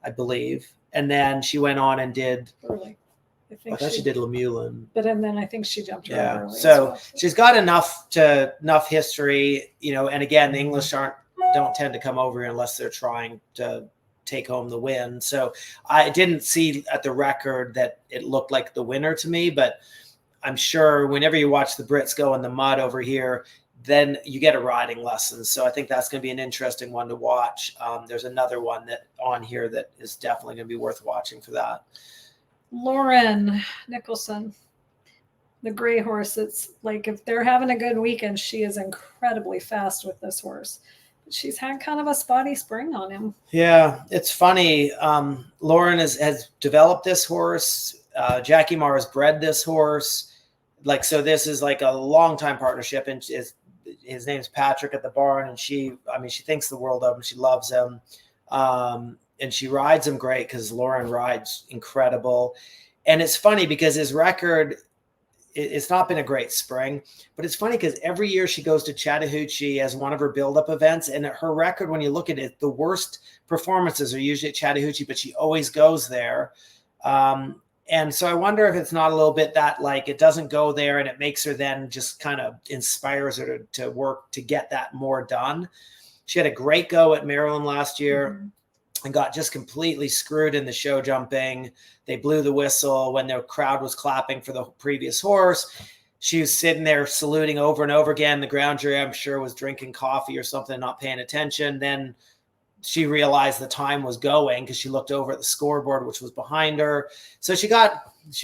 I believe, and then she went on and did. Early. I thought she did Lemulin. But then I think she jumped early. Early so well. She's got enough history, and again, the English don't tend to come over here unless they're trying to take home the win. So I didn't see at the record that it looked like the winner to me, but I'm sure whenever you watch the Brits go in the mud over here, then you get a riding lesson. So I think that's going to be an interesting one to watch. There's another one that on here that is definitely going to be worth watching for that. Lauren Nicholson, the gray horse. It's like if they're having a good weekend, she is incredibly fast with this horse. But she's had kind of a spotty spring on him. Yeah, it's funny. Lauren has developed this horse. Jackie Marr has bred this horse. Like, so this is like a long time partnership, and his name's Patrick at the barn, and she thinks the world of him. She loves him. And she rides him great because Lauren rides incredible. And it's funny because his record, it's not been a great spring, but it's funny because every year she goes to Chattahoochee as one of her build-up events, and her record, when you look at it, the worst performances are usually at Chattahoochee, but she always goes there. And so I wonder if it's not a little bit that, like, it doesn't go there and it makes her then just kind of inspires her to work to get that more done. She had a great go at Maryland last year and got just completely screwed in the show jumping. They blew the whistle when the crowd was clapping for the previous horse. She was sitting there saluting over and over again. The ground jury, I'm sure, was drinking coffee or something, not paying attention. Then she realized the time was going because she looked over at the scoreboard, which was behind her. So she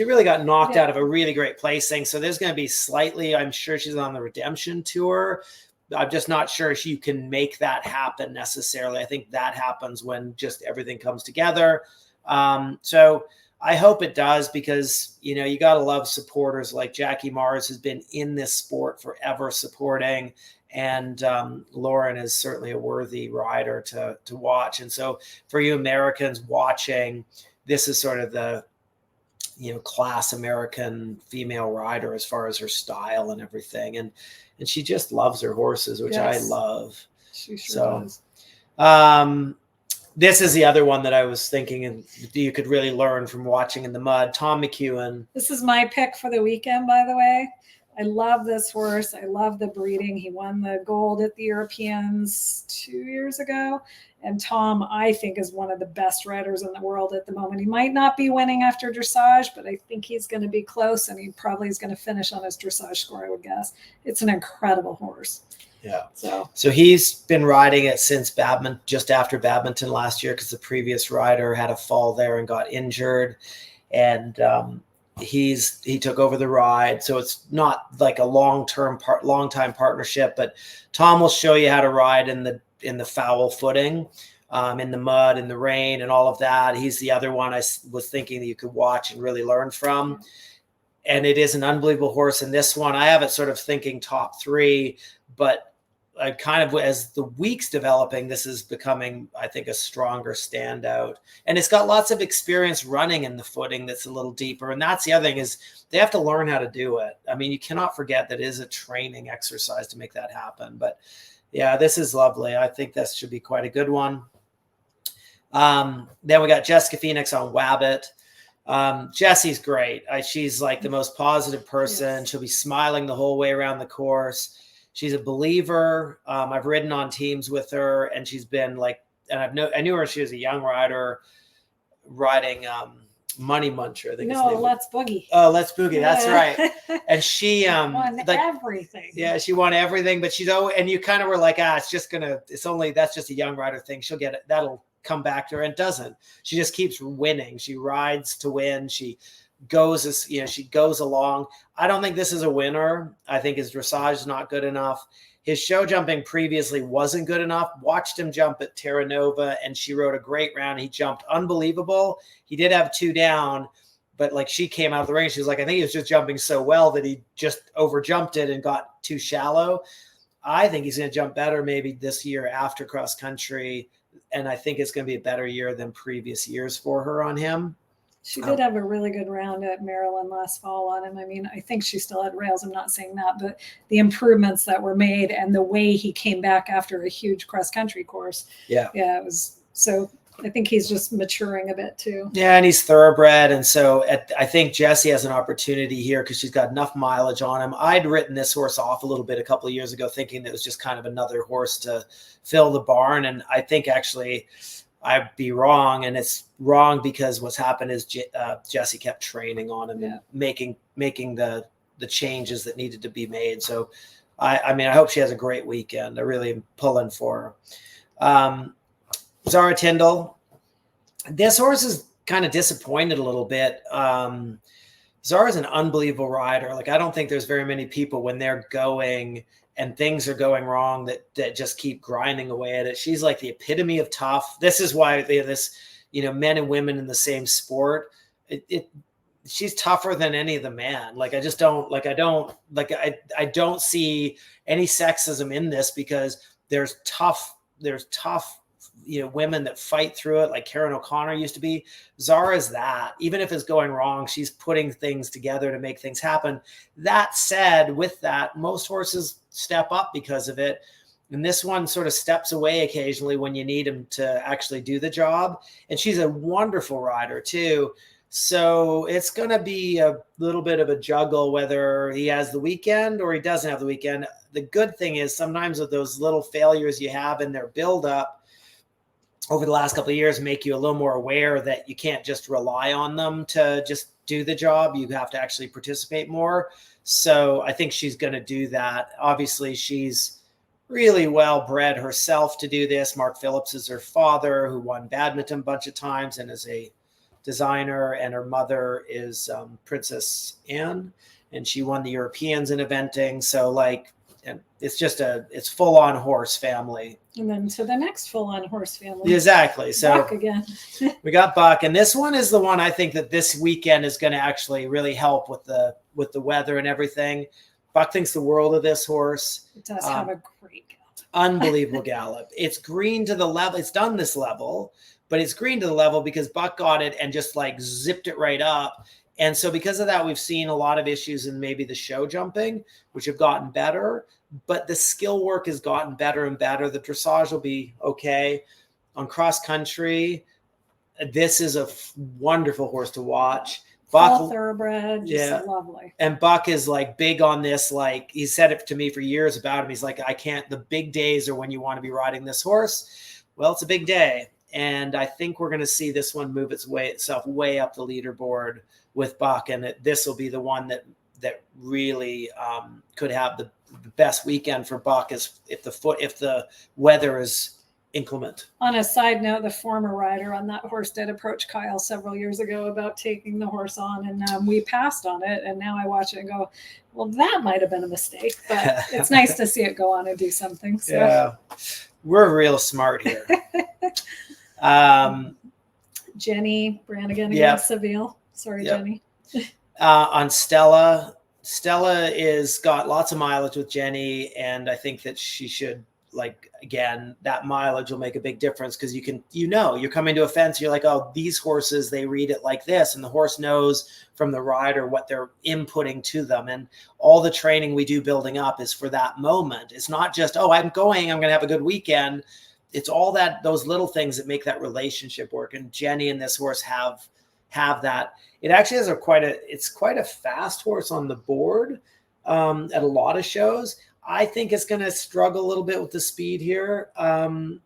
really got knocked out of a really great placing. So there's going to be slightly, I'm sure she's on the redemption tour. I'm just not sure if you can make that happen necessarily. I think that happens when just everything comes together. So I hope it does, because, you know, you got to love supporters like Jackie Mars has been in this sport forever supporting. And Lauren is certainly a worthy rider to watch. And so for you Americans watching, this is sort of the, you know, class American female rider as far as her style and everything. And she just loves her horses, which I love. She sure does. This is the other one that I was thinking and you could really learn from watching in the mud. Tom McEwen. This is my pick for the weekend, by the way. I love this horse. I love the breeding. He won the gold at the Europeans 2 years ago. And Tom, I think, is one of the best riders in the world at the moment. He might not be winning after dressage, but I think he's going to be close, and he probably is going to finish on his dressage score, I would guess. It's an incredible horse. Yeah. So he's been riding it since Badminton, just after Badminton last year, because the previous rider had a fall there and got injured. And he took over the ride. So it's not like a long time partnership, but Tom will show you how to ride in the foul footing, in the mud, in the rain, and all of that. He's the other one I was thinking that you could watch and really learn from. And it is an unbelievable horse. And this one, I have it sort of thinking top three, but I kind of, as the week's developing, this is becoming, I think, a stronger standout. And it's got lots of experience running in the footing that's a little deeper. And that's the other thing, is they have to learn how to do it. I mean, you cannot forget that it is a training exercise to make that happen. But yeah, this is lovely. I think this should be quite a good one. Then we got Jessica Phoenix on Wabbit. Jessie's great. She's like the most positive person. Yes. She'll be smiling the whole way around the course. She's a believer. I've ridden on teams with her, and she's been like, and I knew her. She was a young rider riding Money Muncher. I think Let's Boogie. Oh, Let's Boogie. That's right. And she won everything. Yeah, she won everything. But and you kind of were like, that's just a young rider thing. She'll get it. That'll come back to her, and it doesn't. She just keeps winning. She rides to win. She goes along. I don't think this is a winner. I think his dressage is not good enough. His show jumping previously wasn't good enough. Watched him jump at Terra Nova, and she rode a great round. He jumped unbelievable. He did have 2 down, but like, she came out of the ring. She was like, I think he was just jumping so well that he just overjumped it and got too shallow. I think he's going to jump better maybe this year after cross country. And I think it's going to be a better year than previous years for her on him. She did have a really good round at Maryland last fall on him. I mean, I think she still had rails. I'm not saying that, but the improvements that were made and the way he came back after a huge cross country course. Yeah, it was. So I think he's just maturing a bit too. Yeah, and he's thoroughbred. And so I think Jessie has an opportunity here because she's got enough mileage on him. I'd written this horse off a little bit a couple of years ago, thinking that it was just kind of another horse to fill the barn. And I think actually I'd be wrong. And it's wrong because what's happened is Jesse kept training on him and making the changes that needed to be made. So I mean, I hope she has a great weekend. I really am pulling for her. Zara Tyndall, this horse is kind of disappointed a little bit. Zara's an unbelievable rider. Like, I don't think there's very many people when they're going and things are going wrong that just keep grinding away at it. She's like the epitome of tough. This is why they have this, men and women in the same sport. She's tougher than any of the men. Like, I don't see any sexism in this, because there's tough, women that fight through it, like Karen O'Connor used to be. Zara's that. Even if it's going wrong, she's putting things together to make things happen. That said, with that, most horses step up because of it. And this one sort of steps away occasionally when you need him to actually do the job. And she's a wonderful rider too. So it's going to be a little bit of a juggle whether he has the weekend or he doesn't have the weekend. The good thing is sometimes with those little failures you have in their buildup over the last couple of years make you a little more aware that you can't just rely on them to just do the job. You have to actually participate more. So I think she's going to do that. Obviously, she's really well bred herself to do this. Mark Phillips is her father, who won badminton a bunch of times and is a designer, and her mother is Princess Anne, and she won the Europeans in eventing. So and it's full on horse family. And then to the next full on horse family. Exactly. So Buck again. We got Buck, and this one is the one I think that this weekend is going to actually really help with the weather and everything. Buck thinks the world of this horse. It does have a great gallop. Unbelievable gallop. It's green to the level. It's done this level, but it's green to the level because Buck got it and just zipped it right up. And so because of that, we've seen a lot of issues in maybe the show jumping, which have gotten better, but the skill work has gotten better and better. The dressage will be okay. On cross country, this is a wonderful horse to watch. Buck, full thoroughbred, just lovely. And Buck is big on this. He said it to me for years about him. He's like, I can't, the big days are when you want to be riding this horse. Well, it's a big day. And I think we're going to see this one move itself way up the leaderboard with Buck. And this will be the one that really could have the best weekend for Buck is if the weather is inclement. On a side note, the former rider on that horse did approach Kyle several years ago about taking the horse on, and we passed on it. And now I watch it and go, well, that might have been a mistake, but it's nice to see it go on and do something. So. Yeah, we're real smart here. Jenny Brannigan against Seville. Sorry, Jenny. On Stella is got lots of mileage with Jenny, and I think that she should, again, that mileage will make a big difference because you're coming to a fence, you're like, oh, these horses, they read it like this, and the horse knows from the rider what they're inputting to them, and all the training we do building up is for that moment. It's not just, oh, I'm going to have a good weekend. It's all those little things that make that relationship work, and Jenny and this horse have that. It actually has it's quite a fast horse on the board at a lot of shows. I think it's going to struggle a little bit with the speed here. And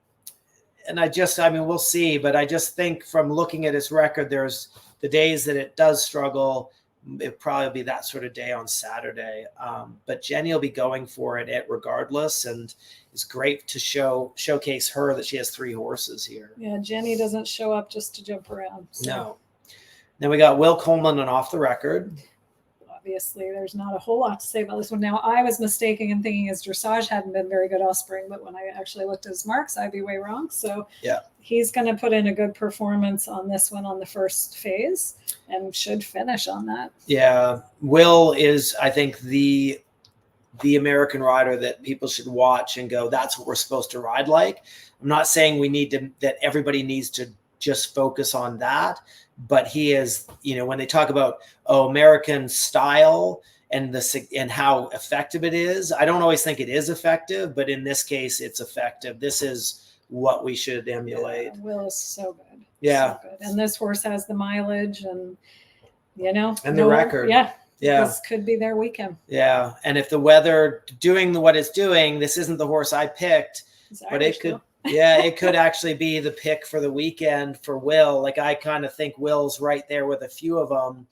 we'll see, but I just think from looking at his record, there's the days that it does struggle. It'll probably be that sort of day on Saturday. But Jenny will be going for it regardless. And it's great to showcase her that she has 3 horses here. Yeah, Jenny doesn't show up just to jump around. So. No. Then we got Will Coleman on Off the Record. Obviously, there's not a whole lot to say about this one. Now, I was mistaken in thinking his dressage hadn't been very good all spring, but when I actually looked at his marks, I'd be way wrong. So he's going to put in a good performance on this one on the first phase and should finish on that. Yeah, Will is, I think, the American rider that people should watch and go, that's what we're supposed to ride like. I'm not saying that everybody needs to just focus on that. But he is, when they talk about American style and how effective it is, I don't always think it is effective, but in this case, it's effective. This is what we should emulate. Yeah, Will is so good. Yeah, so good. And this horse has the mileage, and the record. Yeah. This could be their weekend. Yeah, and if the weather doing what it's doing, this isn't the horse I picked, but it could. Yeah, it could actually be the pick for the weekend for Will. Like, I kind of think Will's right there with a few of them.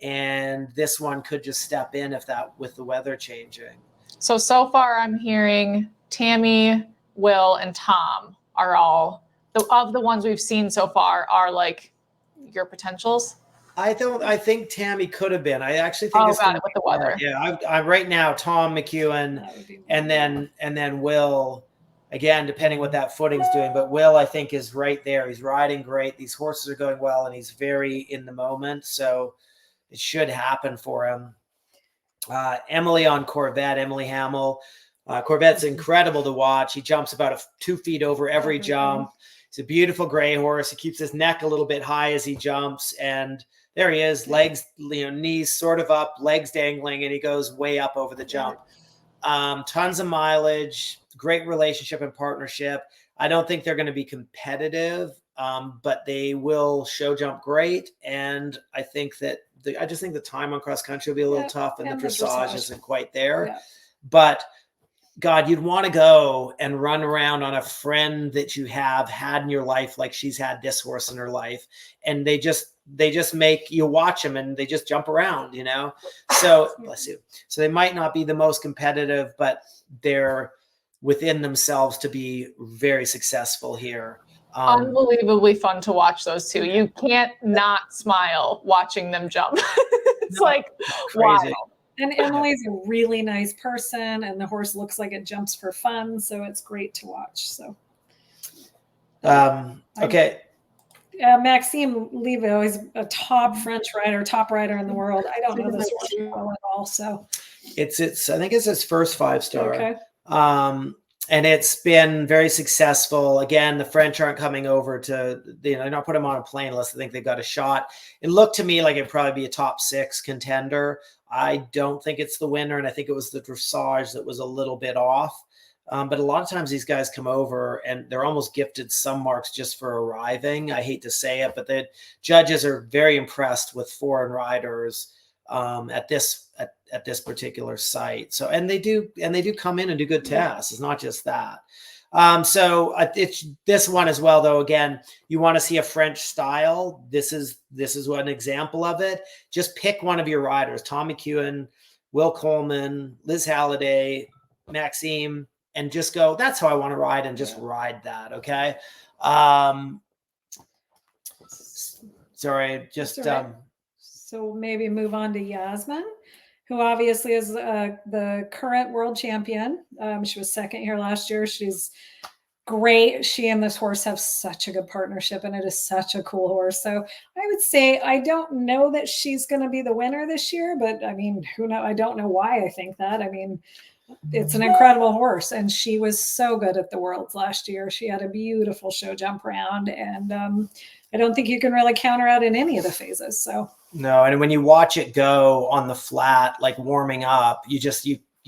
And this one could just step in if that, with the weather changing. So far I'm hearing Tammy, Will, and Tom are all, of the ones we've seen so far, are like your potentials. I think Tammy could have been. I actually think got it with the weather. Yeah, I'm right now, Tom McEwen, and then Will, again, depending what that footing's doing. But Will, I think, is right there. He's riding great. These horses are going well, and he's very in the moment. So it should happen for him. Emily on Corvette, Emily Hamill. Corvette's incredible to watch. He jumps about 2 feet over every jump. He's a beautiful gray horse. He keeps his neck a little bit high as he jumps, and there he is, legs, knees sort of up, legs dangling, and he goes way up over the jump. Tons of mileage, great relationship and partnership. I don't think they're going to be competitive, but they will show jump great. And I think that I just think the time on cross country will be a little tough, and the dressage isn't quite there. Yeah. But God, you'd want to go and run around on a friend that you have had in your life, like she's had this horse in her life, and they just make you watch them, and they just jump around, So bless you. So they might not be the most competitive, but they're within themselves to be very successful here. Unbelievably fun to watch those two. You can't not smile watching them jump. It's crazy. Wow. And Emily's a really nice person, and the horse looks like it jumps for fun, so it's great to watch. So, okay. Maxime Levo is a top French rider, top rider in the world. I don't know this horse well at all, so I think it's his first 5-star. Okay. And it's been very successful. Again, the French aren't coming over to, they're not put him on a plane unless they think they've got a shot. It looked to me like it'd probably be a top 6 contender. I don't think it's the winner, and I think it was the dressage that was a little bit off. But a lot of times these guys come over and they're almost gifted some marks just for arriving. I hate to say it, but the judges are very impressed with foreign riders at this particular site. So, and they do come in and do good tests. It's not just that. So it's this one as well, though. Again, you want to see a French style. This is one example of it. Just pick one of your riders: Tom McEwen, Will Coleman, Liz Halliday, Maxime, and just go, that's how I want to ride, and just ride that. Okay. Sorry, just so maybe move on to Yasmin, who obviously is the current world champion. She was second here last year. She's great. She and this horse have such a good partnership, and it is such a cool horse. So I would say I don't know that she's going to be the winner this year, but I mean, who knows? I don't know why I think that. I mean, it's an incredible horse, and she was so good at the Worlds last year. She had a beautiful show jump round, and I don't think you can really count her out in any of the phases. So. No, and when you watch it go on the flat, like warming up, you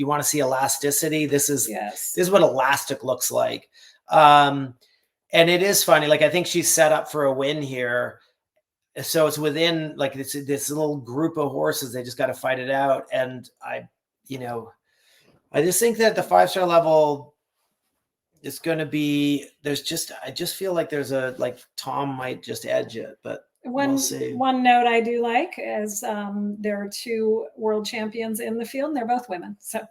want to see elasticity. This is what elastic looks like. And it is funny. Like, I think she's set up for a win here. So it's within like this little group of horses. They just got to fight it out. And I just think that the 5-star level is going to be, I just feel like Tom might just edge it, but one note I do like is there are 2 world champions in the field, and they're both women. So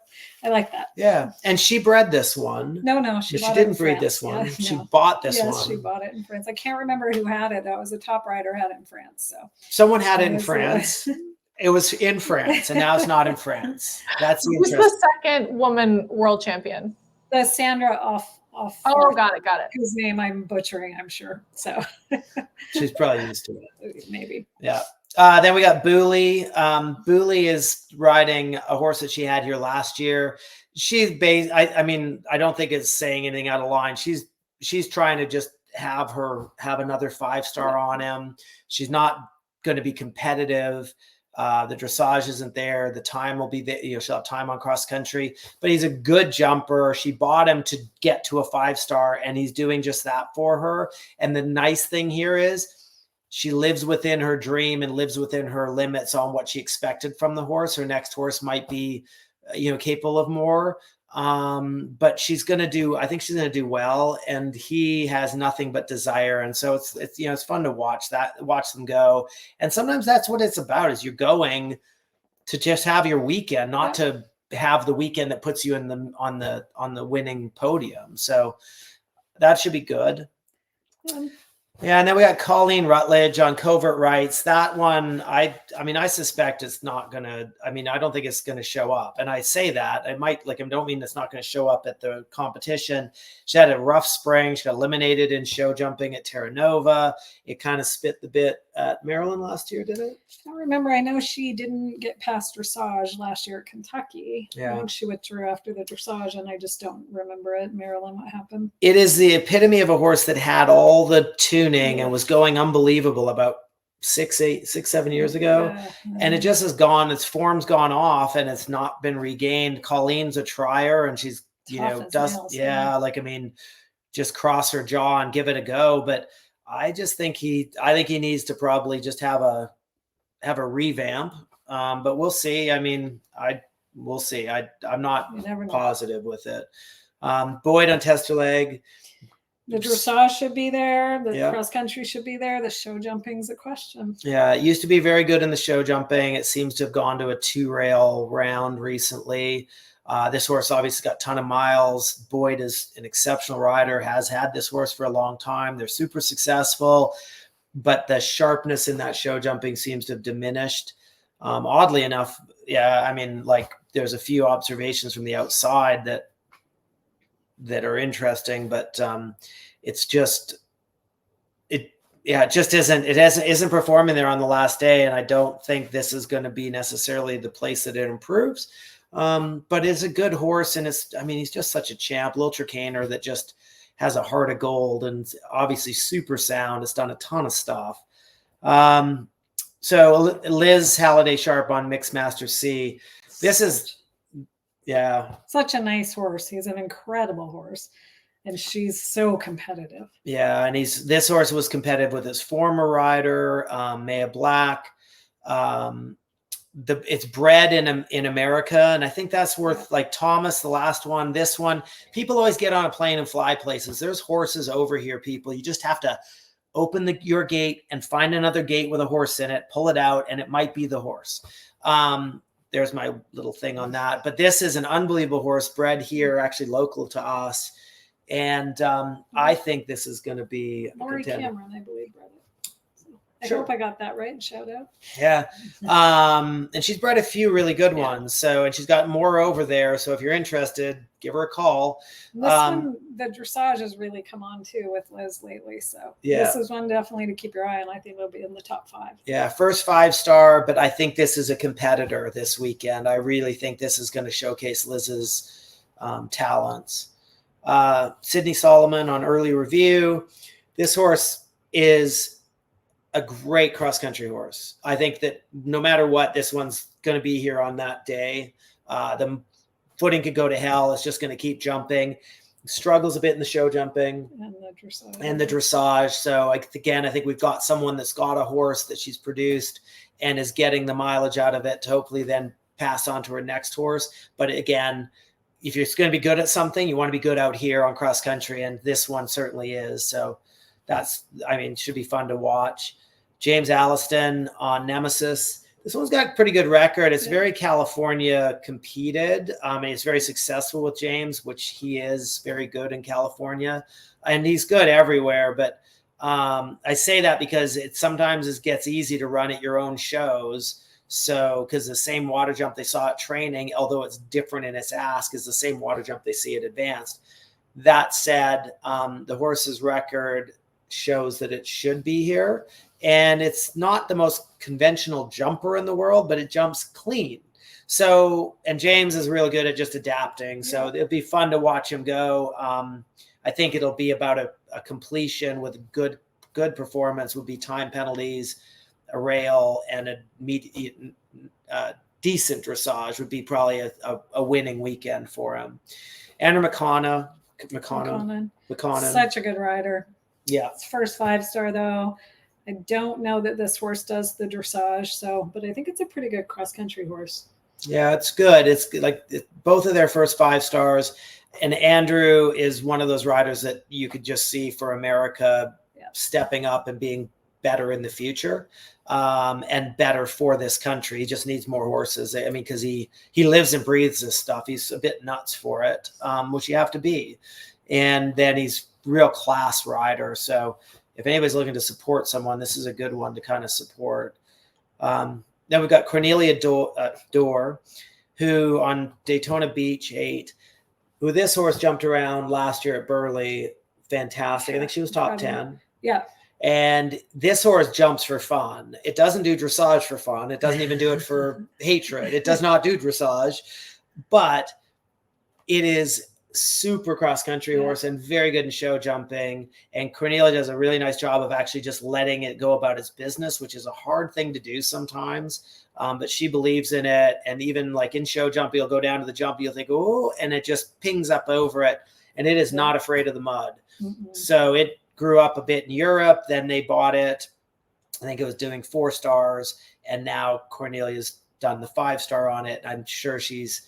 I like that. Yeah. And she bred this one. No, she didn't breed this one. Yeah, she bought this one. Yes, she bought it in France. I can't remember who had it. That was a top rider had it in France. So someone had it in France. It was in France, and now it's not in France. That's the Who's the second woman world champion? The Sandra off. Oh, got it. Whose name I'm butchering, I'm sure. So she's probably used to it. Maybe. Yeah. Then we got Booley. Booley is riding a horse that she had here last year. She's based. I mean, I don't think it's saying anything out of line. She's trying to just have another 5-star on him. She's not going to be competitive. The dressage isn't there. The time will be there. She'll have time on cross country, but he's a good jumper. She bought him to get to a 5-star, and he's doing just that for her. And the nice thing here is she lives within her dream and lives within her limits on what she expected from the horse. Her next horse might be, capable of more. But she's going to do, I think she's going to do well, and he has nothing but desire. And so it's, it's fun to watch them go. And sometimes that's what it's about, is you're going to just have your weekend, not to have the weekend that puts you on the winning podium. So that should be good. Yeah, and then we got Colleen Rutledge on covert rights. That one, I suspect it's not gonna. I don't think it's gonna show up. And I say that I might I don't mean it's not gonna show up at the competition. She had a rough spring. She got eliminated in show jumping at Terra Nova. It kind of spit the bit at Maryland last year, did it? I remember. I know she didn't get past dressage last year at Kentucky. Yeah. I think she withdrew after the dressage, and I just don't remember at Maryland what happened. It is the epitome of a horse that had all the tuning and was going unbelievable about 6-7 years ago. Yeah. And it just has gone, its form's gone off and it's not been regained. Colleen's a trier, and she's, just cross her jaw and give it a go. But I just think he needs to probably just have a revamp. But we'll see. We'll see. I'm not positive with it. Boyd on tester leg. The dressage should be there. The cross country should be there. The show jumping's a question. Yeah, it used to be very good in the show jumping. It seems to have gone to a 2-rail round recently. This horse obviously got a ton of miles. Boyd is an exceptional rider, has had this horse for a long time. They're super successful, but the sharpness in that show jumping seems to have diminished. Oddly enough, there's a few observations from the outside that are interesting, but it's just it just isn't performing there on the last day, and I don't think this is going to be necessarily the place that it improves. But it's a good horse, and he's just such a champ. Lil Tricaner that just has a heart of gold and obviously super sound. It's done a ton of stuff. So Liz Halliday Sharp on Mixed Master C. This is such a nice horse. He's an incredible horse, and she's so competitive. Yeah, and this horse was competitive with his former rider, Maya Black. It's bred in America, and I think that's worth, like Thomas, the last one, this one. People always get on a plane and fly places. There's horses over here, people. You just have to open your gate and find another gate with a horse in it, pull it out, and it might be the horse. There's my little thing on that. But this is an unbelievable horse, bred here, actually local to us. And I think this is going to be Laurie Cameron, I believe, bred it. So I hope I got that right. Shout out. Yeah. And she's bred a few really good ones. So, and she's got more over there. So if you're interested, give her a call. This one, the dressage has really come on too with Liz lately. So this is one definitely to keep your eye on. I think it'll be in the top 5. Yeah, first 5-star, but I think this is a competitor this weekend. I really think this is going to showcase Liz's talents. Sydney Solomon on early review. This horse is a great cross-country horse. I think that no matter what, this one's going to be here on that day. The footing could go to hell. It's just going to keep jumping. Struggles a bit in the show jumping and the dressage. So again, I think we've got someone that's got a horse that she's produced and is getting the mileage out of it to hopefully then pass on to her next horse. But again, if you're going to be good at something, you want to be good out here on cross country, and this one certainly is. So it should be fun to watch. James Alliston on Nemesis. This one's got a pretty good record. It's very California competed. It's very successful with James, which he is very good in California, and he's good everywhere. But I say that because sometimes it gets easy to run at your own shows. So, because the same water jump they saw at training, although it's different in its ask, is the same water jump they see at advanced. That said, the horse's record shows that it should be here. And it's not the most conventional jumper in the world, but it jumps clean. So, and James is really good at just adapting. So it'll be fun to watch him go. I think it'll be about a completion with good performance would be time penalties, a rail, and a decent dressage would be probably a winning weekend for him. Andrew McConnell. Such a good rider. Yeah. It's first 5-star though. I don't know that this horse does the dressage, but I think it's a pretty good cross-country horse. Yeah, it's good. It's like both of their first 5 stars. And Andrew is one of those riders that you could just see for America stepping up and being better in the future, and better for this country. He just needs more horses. I mean, because he lives and breathes this stuff. He's a bit nuts for it, which you have to be. And then he's real class rider. So if anybody's looking to support someone, this is a good one to kind of support. Then we've got Cornelia Dorr, who on Daytona Beach 8, who this horse jumped around last year at Burley. Fantastic. I think she was top 10. Yeah. And this horse jumps for fun. It doesn't do dressage for fun. It doesn't even do it for hatred. It does not do dressage, but it is super cross country horse and very good in show jumping. And Cornelia does a really nice job of actually just letting it go about its business, which is a hard thing to do sometimes. But she believes in it. And even like in show jump, you'll go down to the jump, you'll think, oh, and it just pings up over it. And it is not afraid of the mud. Mm-hmm. So it grew up a bit in Europe. Then they bought it. I think it was doing 4 stars. And now Cornelia's done the 5-star on it. I'm sure she's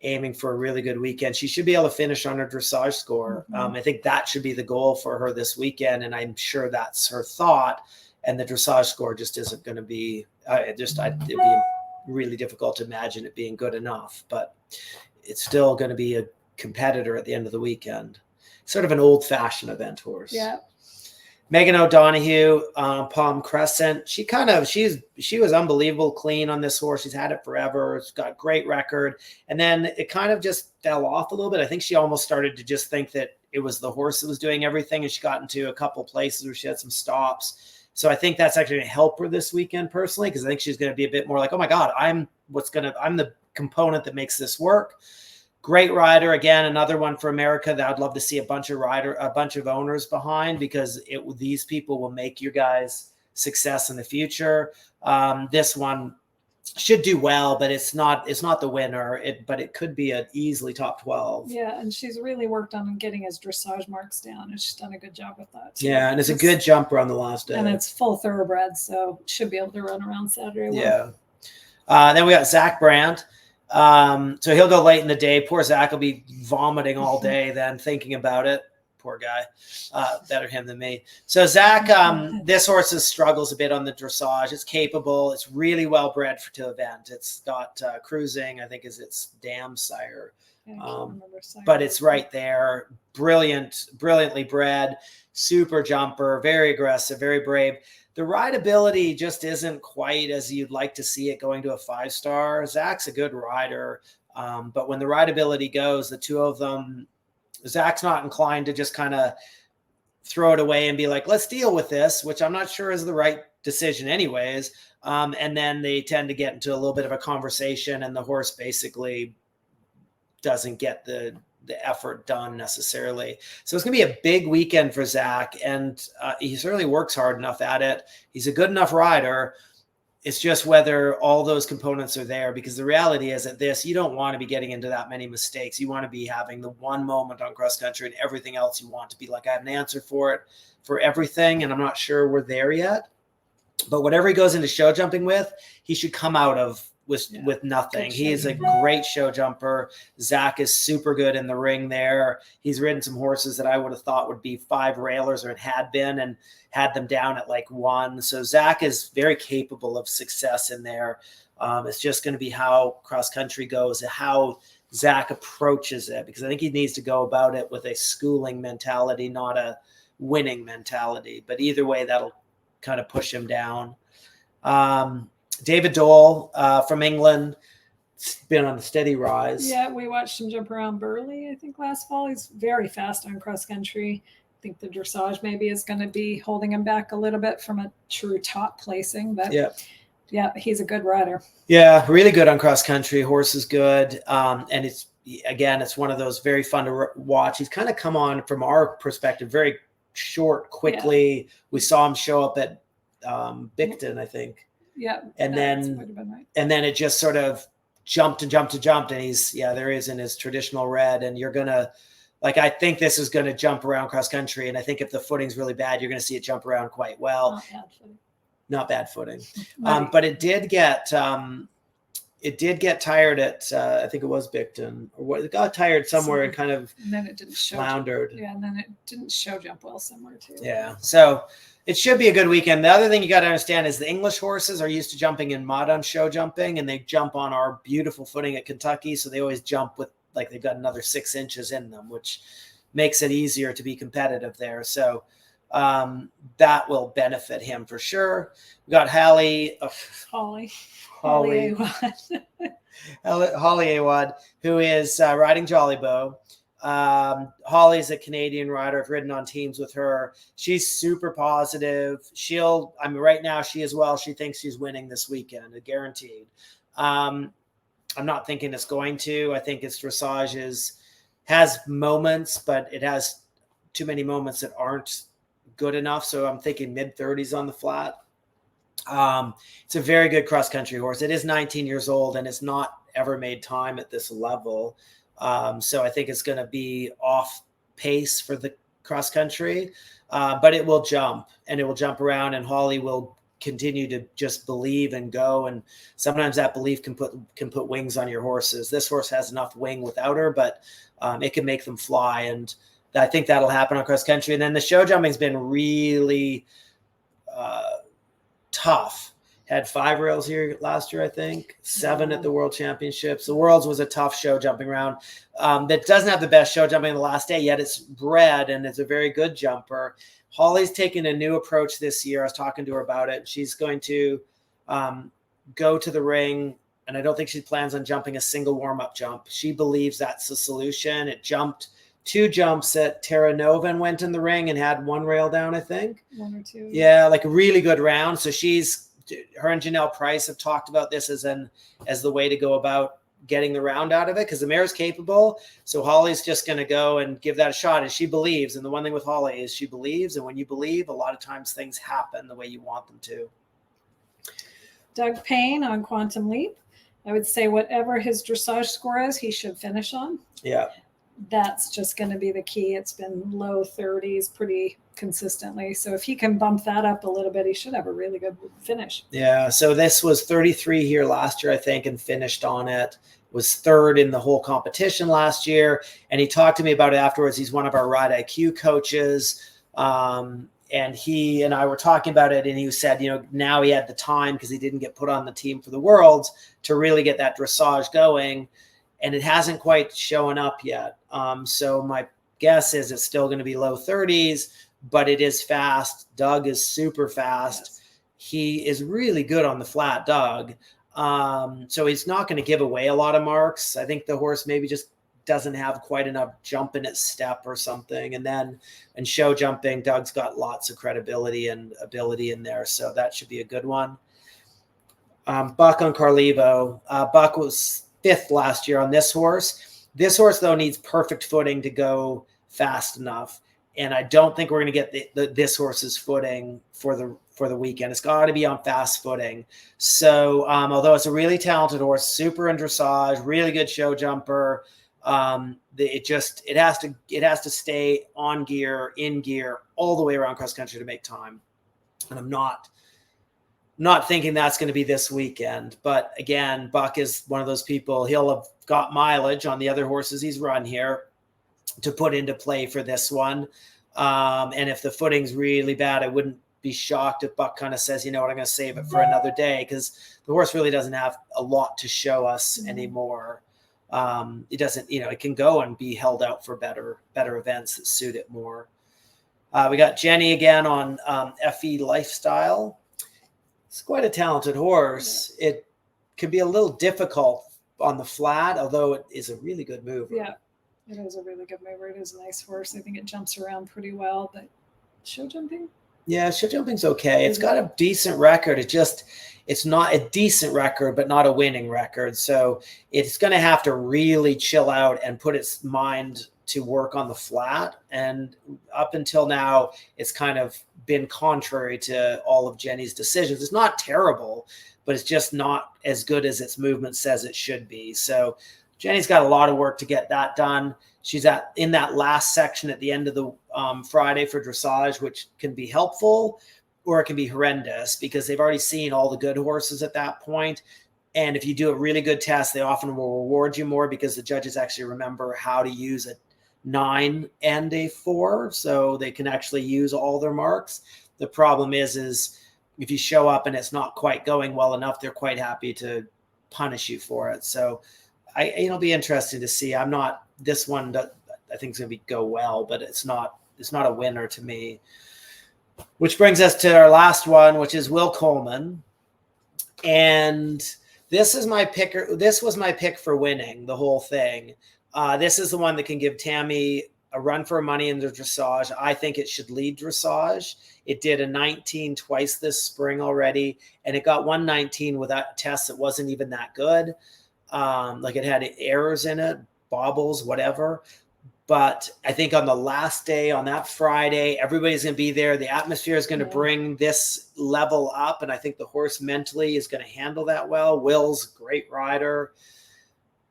aiming for a really good weekend. She should be able to finish on her dressage score. Mm-hmm. I think that should be the goal for her this weekend. And I'm sure that's her thought. And the dressage score just isn't going to be, it'd be really difficult to imagine it being good enough, but it's still going to be a competitor at the end of the weekend. Sort of an old fashioned event horse. Yeah. Megan O'Donoghue, Palm Crescent. She was unbelievable clean on this horse. She's had it forever. It's got great record. And then it kind of just fell off a little bit. I think she almost started to just think that it was the horse that was doing everything. And she got into a couple places where she had some stops. So I think that's actually going to help her this weekend personally, because I think she's going to be a bit more like, oh my God, I'm the component that makes this work. Great rider. Again, another one for America that I'd love to see a bunch of owners behind, because these people will make you guys success in the future. This one should do well, but it's not the winner. But it could be an easily top 12. Yeah, and she's really worked on getting his dressage marks down, and she's done a good job with that too. Yeah, and it's a good jumper on the last day. And it's full thoroughbred, so should be able to run around Saturday. Yeah. Then we got Zach Brandt. So he'll go late in the day. Poor Zach will be vomiting all day then thinking about it. Poor guy. Better him than me. So Zach, this horse struggles a bit on the dressage. It's capable. It's really well bred for to event. It's got cruising, I think is its dam sire. But it's right there. Brilliantly bred, super jumper, very aggressive, very brave. The rideability just isn't quite as you'd like to see it going to a 5-star. Zach's a good rider, but when the rideability goes, the two of them, Zach's not inclined to just kind of throw it away and be like, let's deal with this, which I'm not sure is the right decision anyways. And then they tend to get into a little bit of a conversation, and the horse basically doesn't get the effort done necessarily. So it's going to be a big weekend for Zach, and he certainly works hard enough at it. He's a good enough rider. It's just whether all those components are there, because the reality is at this, you don't want to be getting into that many mistakes. You want to be having the one moment on cross country, and everything else you want to be like, I have an answer for it, for everything. And I'm not sure we're there yet, but whatever he goes into show jumping with, he should come out of with nothing. He is a great show jumper. Zach is super good in the ring there. He's ridden some horses that I would have thought would be 5 railers, or it had been, and had them down at like 1. So Zach is very capable of success in there. It's just going to be how cross country goes and how Zach approaches it, because I think he needs to go about it with a schooling mentality, not a winning mentality. But either way, that'll kind of push him down. David Dole from England, been on a steady rise. Yeah, we watched him jump around Burley, I think, last fall. He's very fast on cross country. I think the dressage maybe is going to be holding him back a little bit from a true top placing, but yeah, he's a good rider. Yeah, really good on cross country. Horse is good. And it's one of those very fun to watch. He's kind of come on from our perspective, very short, quickly. Yeah. We saw him show up at Bicton, I think. Yeah. And then it just sort of jumped, and he's, there he is in his traditional red. And you're going to, I think this is going to jump around cross country. And I think if the footing's really bad, you're going to see it jump around quite well. Not bad footing. But it did get It did get tired at, I think it was Bicton, or what, it got tired somewhere and kind of And then it didn't show. floundered. Yeah, and then it didn't show jump well somewhere too. Yeah, so it should be a good weekend. The other thing you got to understand is the English horses are used to jumping in mud on show jumping, and they jump on our beautiful footing at Kentucky, so they always jump with, like, they've got another 6 inches in them, which makes it easier to be competitive there. So that will benefit him for sure. We got Holly Awad, who is riding Jolly Bow. Holly's a Canadian rider. I've ridden on teams with her. She's super positive. Right now she as well. She thinks she's winning this weekend, guaranteed. I'm not thinking it's going to. I think its dressage has moments, but it has too many moments that aren't good enough. So I'm thinking mid-30s on the flat. It's a very good cross-country horse. It is 19 years old and it's not ever made time at this level. So I think it's going to be off pace for the cross-country, but it will jump and it will jump around, and Holly will continue to just believe and go. And sometimes that belief can put wings on your horses. This horse has enough wing without her, but it can make them fly. And I think that'll happen on cross-country. And then the show jumping's been really tough. Had 5 rails here last year, I think 7 at the World Championships. The Worlds was a tough show jumping round that doesn't have the best show jumping in the last day, yet it's bred and it's a very good jumper. Holly's taken a new approach this year. I was talking to her about it. She's going to go to the ring, and I don't think she plans on jumping a single warm-up jump. She believes that's the solution. It jumped 2 jumps at Terra Nova and went in the ring and had 1 rail down, I think. 1 or 2. Yeah, like a really good round. So her and Janelle Price have talked about this as the way to go about getting the round out of it, because the mare's capable. So Holly's just going to go and give that a shot, and she believes. And the one thing with Holly is she believes, and when you believe, a lot of times things happen the way you want them to. Doug Payne on Quantum Leap. I would say whatever his dressage score is, he should finish on. Yeah. That's just going to be the key. It's been low 30s pretty consistently. So if he can bump that up a little bit, he should have a really good finish. Yeah. So this was 33 here last year, I think, and finished on it. Was 3rd in the whole competition last year. And he talked to me about it afterwards. He's one of our Ride IQ coaches. And he and I were talking about it, and he said, now he had the time because he didn't get put on the team for the Worlds to really get that dressage going. And it hasn't quite shown up yet. So my guess is it's still going to be low 30s, but it is fast. Doug is super fast. Yes. He is really good on the flat, Doug. So he's not going to give away a lot of marks. I think the horse maybe just doesn't have quite enough jump in its step or something. And then in show jumping, Doug's got lots of credibility and ability in there. So that should be a good one. Buck on Carlevo. Buck was 5th last year on this horse. This horse, though, needs perfect footing to go fast enough. And I don't think we're going to get this horse's footing for the weekend. It's got to be on fast footing. So although it's a really talented horse, super in dressage, really good show jumper, it has to stay on gear, in gear, all the way around cross country to make time. And I'm not thinking that's going to be this weekend. But again, Buck is one of those people. He'll have got mileage on the other horses he's run here to put into play for this one. And if the footing's really bad, I wouldn't be shocked if Buck kind of says, you know what, I'm going to save it for another day, because the horse really doesn't have a lot to show us anymore. It doesn't, it can go and be held out for better events that suit it more. We got Jenny again on FE Lifestyle. It's quite a talented horse. Yeah. It can be a little difficult on the flat, although it is a really good mover. Yeah, it is a really good mover. It is a nice horse. I think it jumps around pretty well, but show jumping? Yeah, show jumping's okay. It's got a decent record. It's not a decent record, but not a winning record. So it's going to have to really chill out and put its mind to work on the flat. And up until now, it's kind of been contrary to all of Jenny's decisions. It's not terrible, but it's just not as good as its movement says it should be. So Jenny's got a lot of work to get that done. She's in that last section at the end of the Friday for dressage, which can be helpful or it can be horrendous because they've already seen all the good horses at that point. And if you do a really good test, they often will reward you more because the judges actually remember how to use a 9 and a 4, so they can actually use all their marks. The problem is if you show up and it's not quite going well enough, they're quite happy to punish you for it. So it'll be interesting to see. This one I think is going to go well, but it's not a winner to me. Which brings us to our last one, which is Will Coleman. And this is my picker. This was my pick for winning the whole thing. This is the one that can give Tammy a run for money in the dressage. I think it should lead dressage. It did a 19 twice this spring already, and it got 119 without a test that wasn't even that good. Like it had errors in it, bobbles, whatever. But I think on the last day, on that Friday, everybody's going to be there. The atmosphere is going to bring this level up, and I think the horse mentally is going to handle that well. Will's a great rider.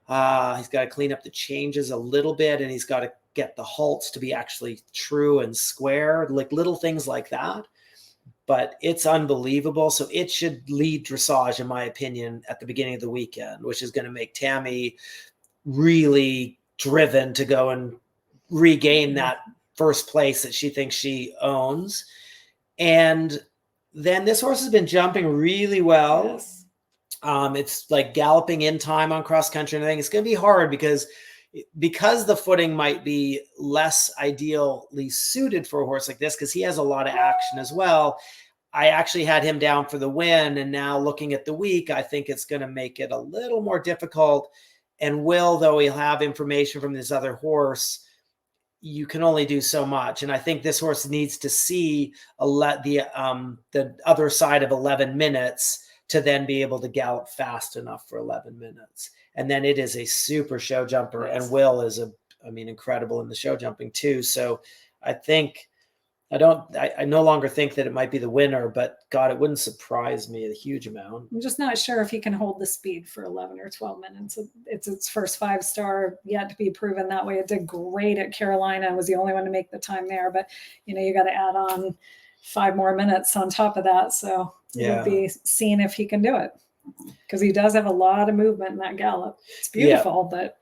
He's got to clean up the changes a little bit, and he's got to get the halts to be actually true and square, like little things like that. But it's unbelievable. So it should lead dressage, in my opinion, at the beginning of the weekend, which is going to make Tammy really driven to go and regain that first place that she thinks she owns. And then this horse has been jumping really well. Yes. It's like galloping in time on cross country and everything. It's going to be hard because the footing might be less ideally suited for a horse like this, because he has a lot of action as well. I actually had him down for the win, and now looking at the week, I think it's going to make it a little more difficult. And Will, though he'll have information from this other horse, you can only do so much. And I think this horse needs to see the other side of 11 minutes to then be able to gallop fast enough for 11 minutes. And then it is a super show jumper. Yes. And Will is incredible in the show jumping too. So I think I no longer think that it might be the winner, but God, it wouldn't surprise me a huge amount. I'm just not sure if he can hold the speed for 11 or 12 minutes. It's its first 5-star, yet to be proven that way. It did great at Carolina. Was the only one to make the time there, but you got to add on 5 more minutes on top of that. So we'll be seeing if he can do it, because he does have a lot of movement in that gallop. It's beautiful, but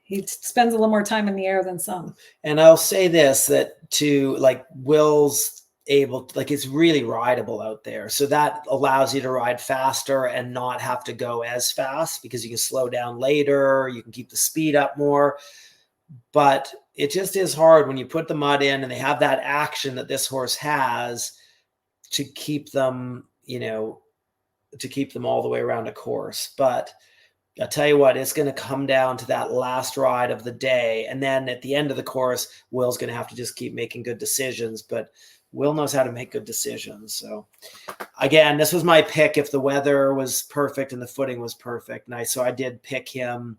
he spends a little more time in the air than some. And I'll say this, that Will's able, it's really rideable out there. So that allows you to ride faster and not have to go as fast, because you can slow down later. You can keep the speed up more. But it just is hard when you put the mud in and they have that action that this horse has to keep them, to keep them all the way around a course. But I'll tell you what, it's going to come down to that last ride of the day. And then at the end of the course, Will's going to have to just keep making good decisions. But Will knows how to make good decisions. So again, this was my pick if the weather was perfect and the footing was perfect. And so I did pick him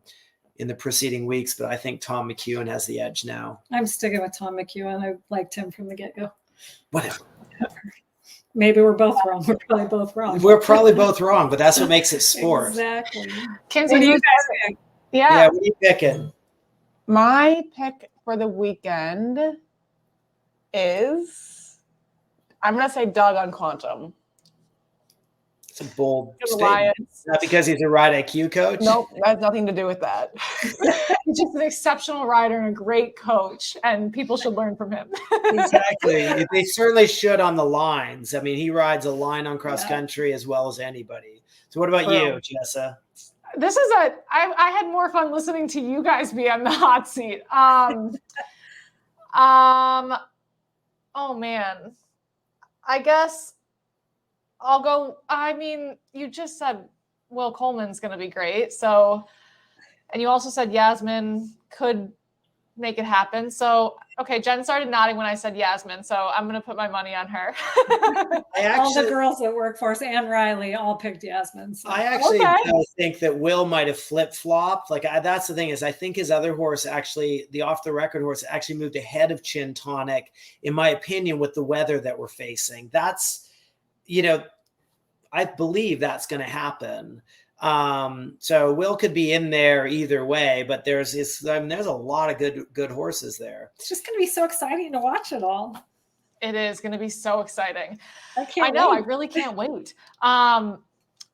in the preceding weeks, but I think Tom McEwen has the edge now. I'm sticking with Tom McEwen. I liked him from the get-go. Whatever. Maybe we're both wrong. We're probably both wrong. We're probably both wrong, but that's what makes it sport. Exactly. Kinsey, What do you guys think? Yeah, what are you picking? My pick for the weekend is, I'm going to say Doug on Quantum. It's a bold statement. Not because he's a ride IQ coach? Nope, that has nothing to do with that. He's just an exceptional rider and a great coach, and people should learn from him. Exactly. They certainly should on the lines. He rides a line on cross country as well as anybody. So what about you, Jessa? This is I had more fun listening to you guys be on the hot seat. Oh man. I guess I'll go. You just said Will Coleman's going to be great. So, and you also said Yasmin could make it happen. So, okay, Jen started nodding when I said Yasmin. So I'm going to put my money on her. All the girls at Workforce and Riley all picked Yasmin. So. I actually think that Will might have flip-flopped. That's the thing, is I think his other horse, actually, the off-the-record horse, actually moved ahead of Chin Tonic, in my opinion, with the weather that we're facing. That's, I believe that's going to happen. So Will could be in there either way, but there's a lot of good horses there. It's just going to be so exciting to watch it all. It is going to be so exciting. I know. I really can't wait.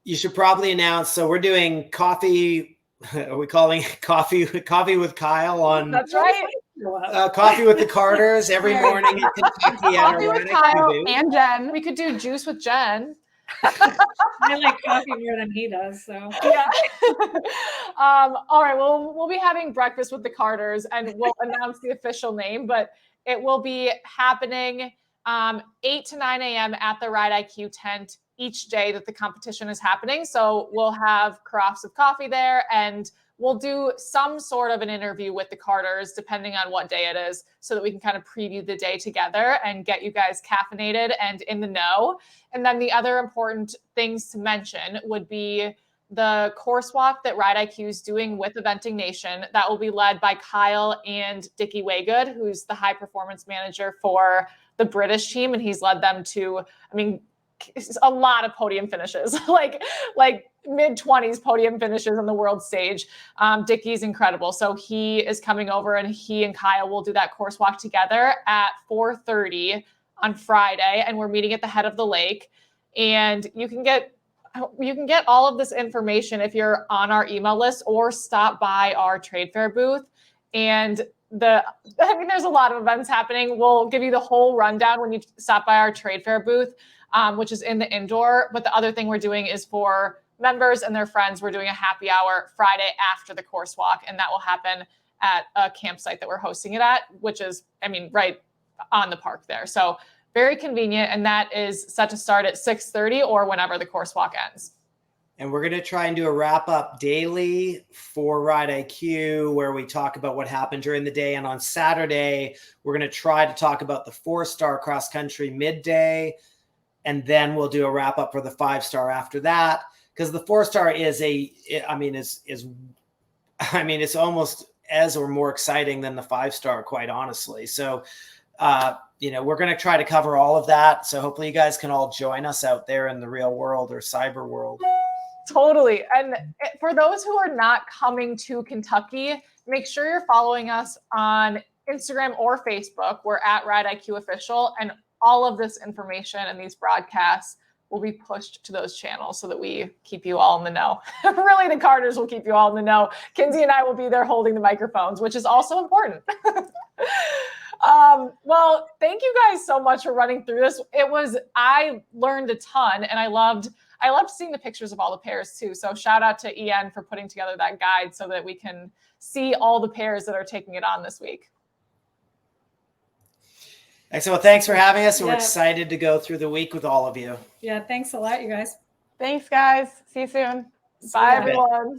You should probably announce. So we're doing coffee. Are we calling it coffee with Kyle on? That's right. Coffee with the Carters every morning in Kentucky. Coffee with Kyle and Jen. We could do juice with Jen. I like coffee more than he does. So Yeah. All right. Well, we'll be having breakfast with the Carters, and we'll announce the official name, but it will be happening 8 to 9 a.m. at the Ride IQ tent each day that the competition is happening. So we'll have carafes of coffee there, and we'll do some sort of an interview with the Carters, depending on what day it is, so that we can kind of preview the day together and get you guys caffeinated and in the know. And then the other important things to mention would be the course walk that Ride IQ is doing with Eventing Nation. That will be led by Kyle and Dickie Waygood, who's the high performance manager for the British team. And he's led them to, I mean, a lot of podium finishes, like mid-20s podium finishes on the world stage. Dickie's incredible. So he is coming over, and he and Kyle will do that course walk together at 4:30 on Friday. And we're meeting at the head of the lake. And you can get all of this information if you're on our email list or stop by our trade fair booth. And there's a lot of events happening. We'll give you the whole rundown when you stop by our trade fair booth, which is in the indoor. But the other thing we're doing is for members and their friends, we're doing a happy hour Friday after the course walk. And that will happen at a campsite that we're hosting it at, which is, right on the park there. So very convenient. And that is set to start at 6:30 or whenever the course walk ends. And we're going to try and do a wrap up daily for Ride IQ, where we talk about what happened during the day. And on Saturday, we're going to try to talk about the 4-star cross country midday. And then we'll do a wrap up for the 5-star after that. Because the 4-star is it's almost as or more exciting than the 5-star, quite honestly. So, we're going to try to cover all of that. So hopefully you guys can all join us out there in the real world or cyber world. Totally. And for those who are not coming to Kentucky, make sure you're following us on Instagram or Facebook. We're at Ride IQ Official, and all of this information and these broadcasts will be pushed to those channels so that we keep you all in the know. Really, the Carters will keep you all in the know. Kinsey and I will be there holding the microphones, which is also important. Well, thank you guys so much for running through this. I learned a ton, and I loved seeing the pictures of all the pairs too. So shout out to Ian for putting together that guide so that we can see all the pairs that are taking it on this week. Excellent. Well, thanks for having us. We're excited to go through the week with all of you. yeah, thanks a lot, you guys. Thanks, guys. See you soon. Bye, everyone.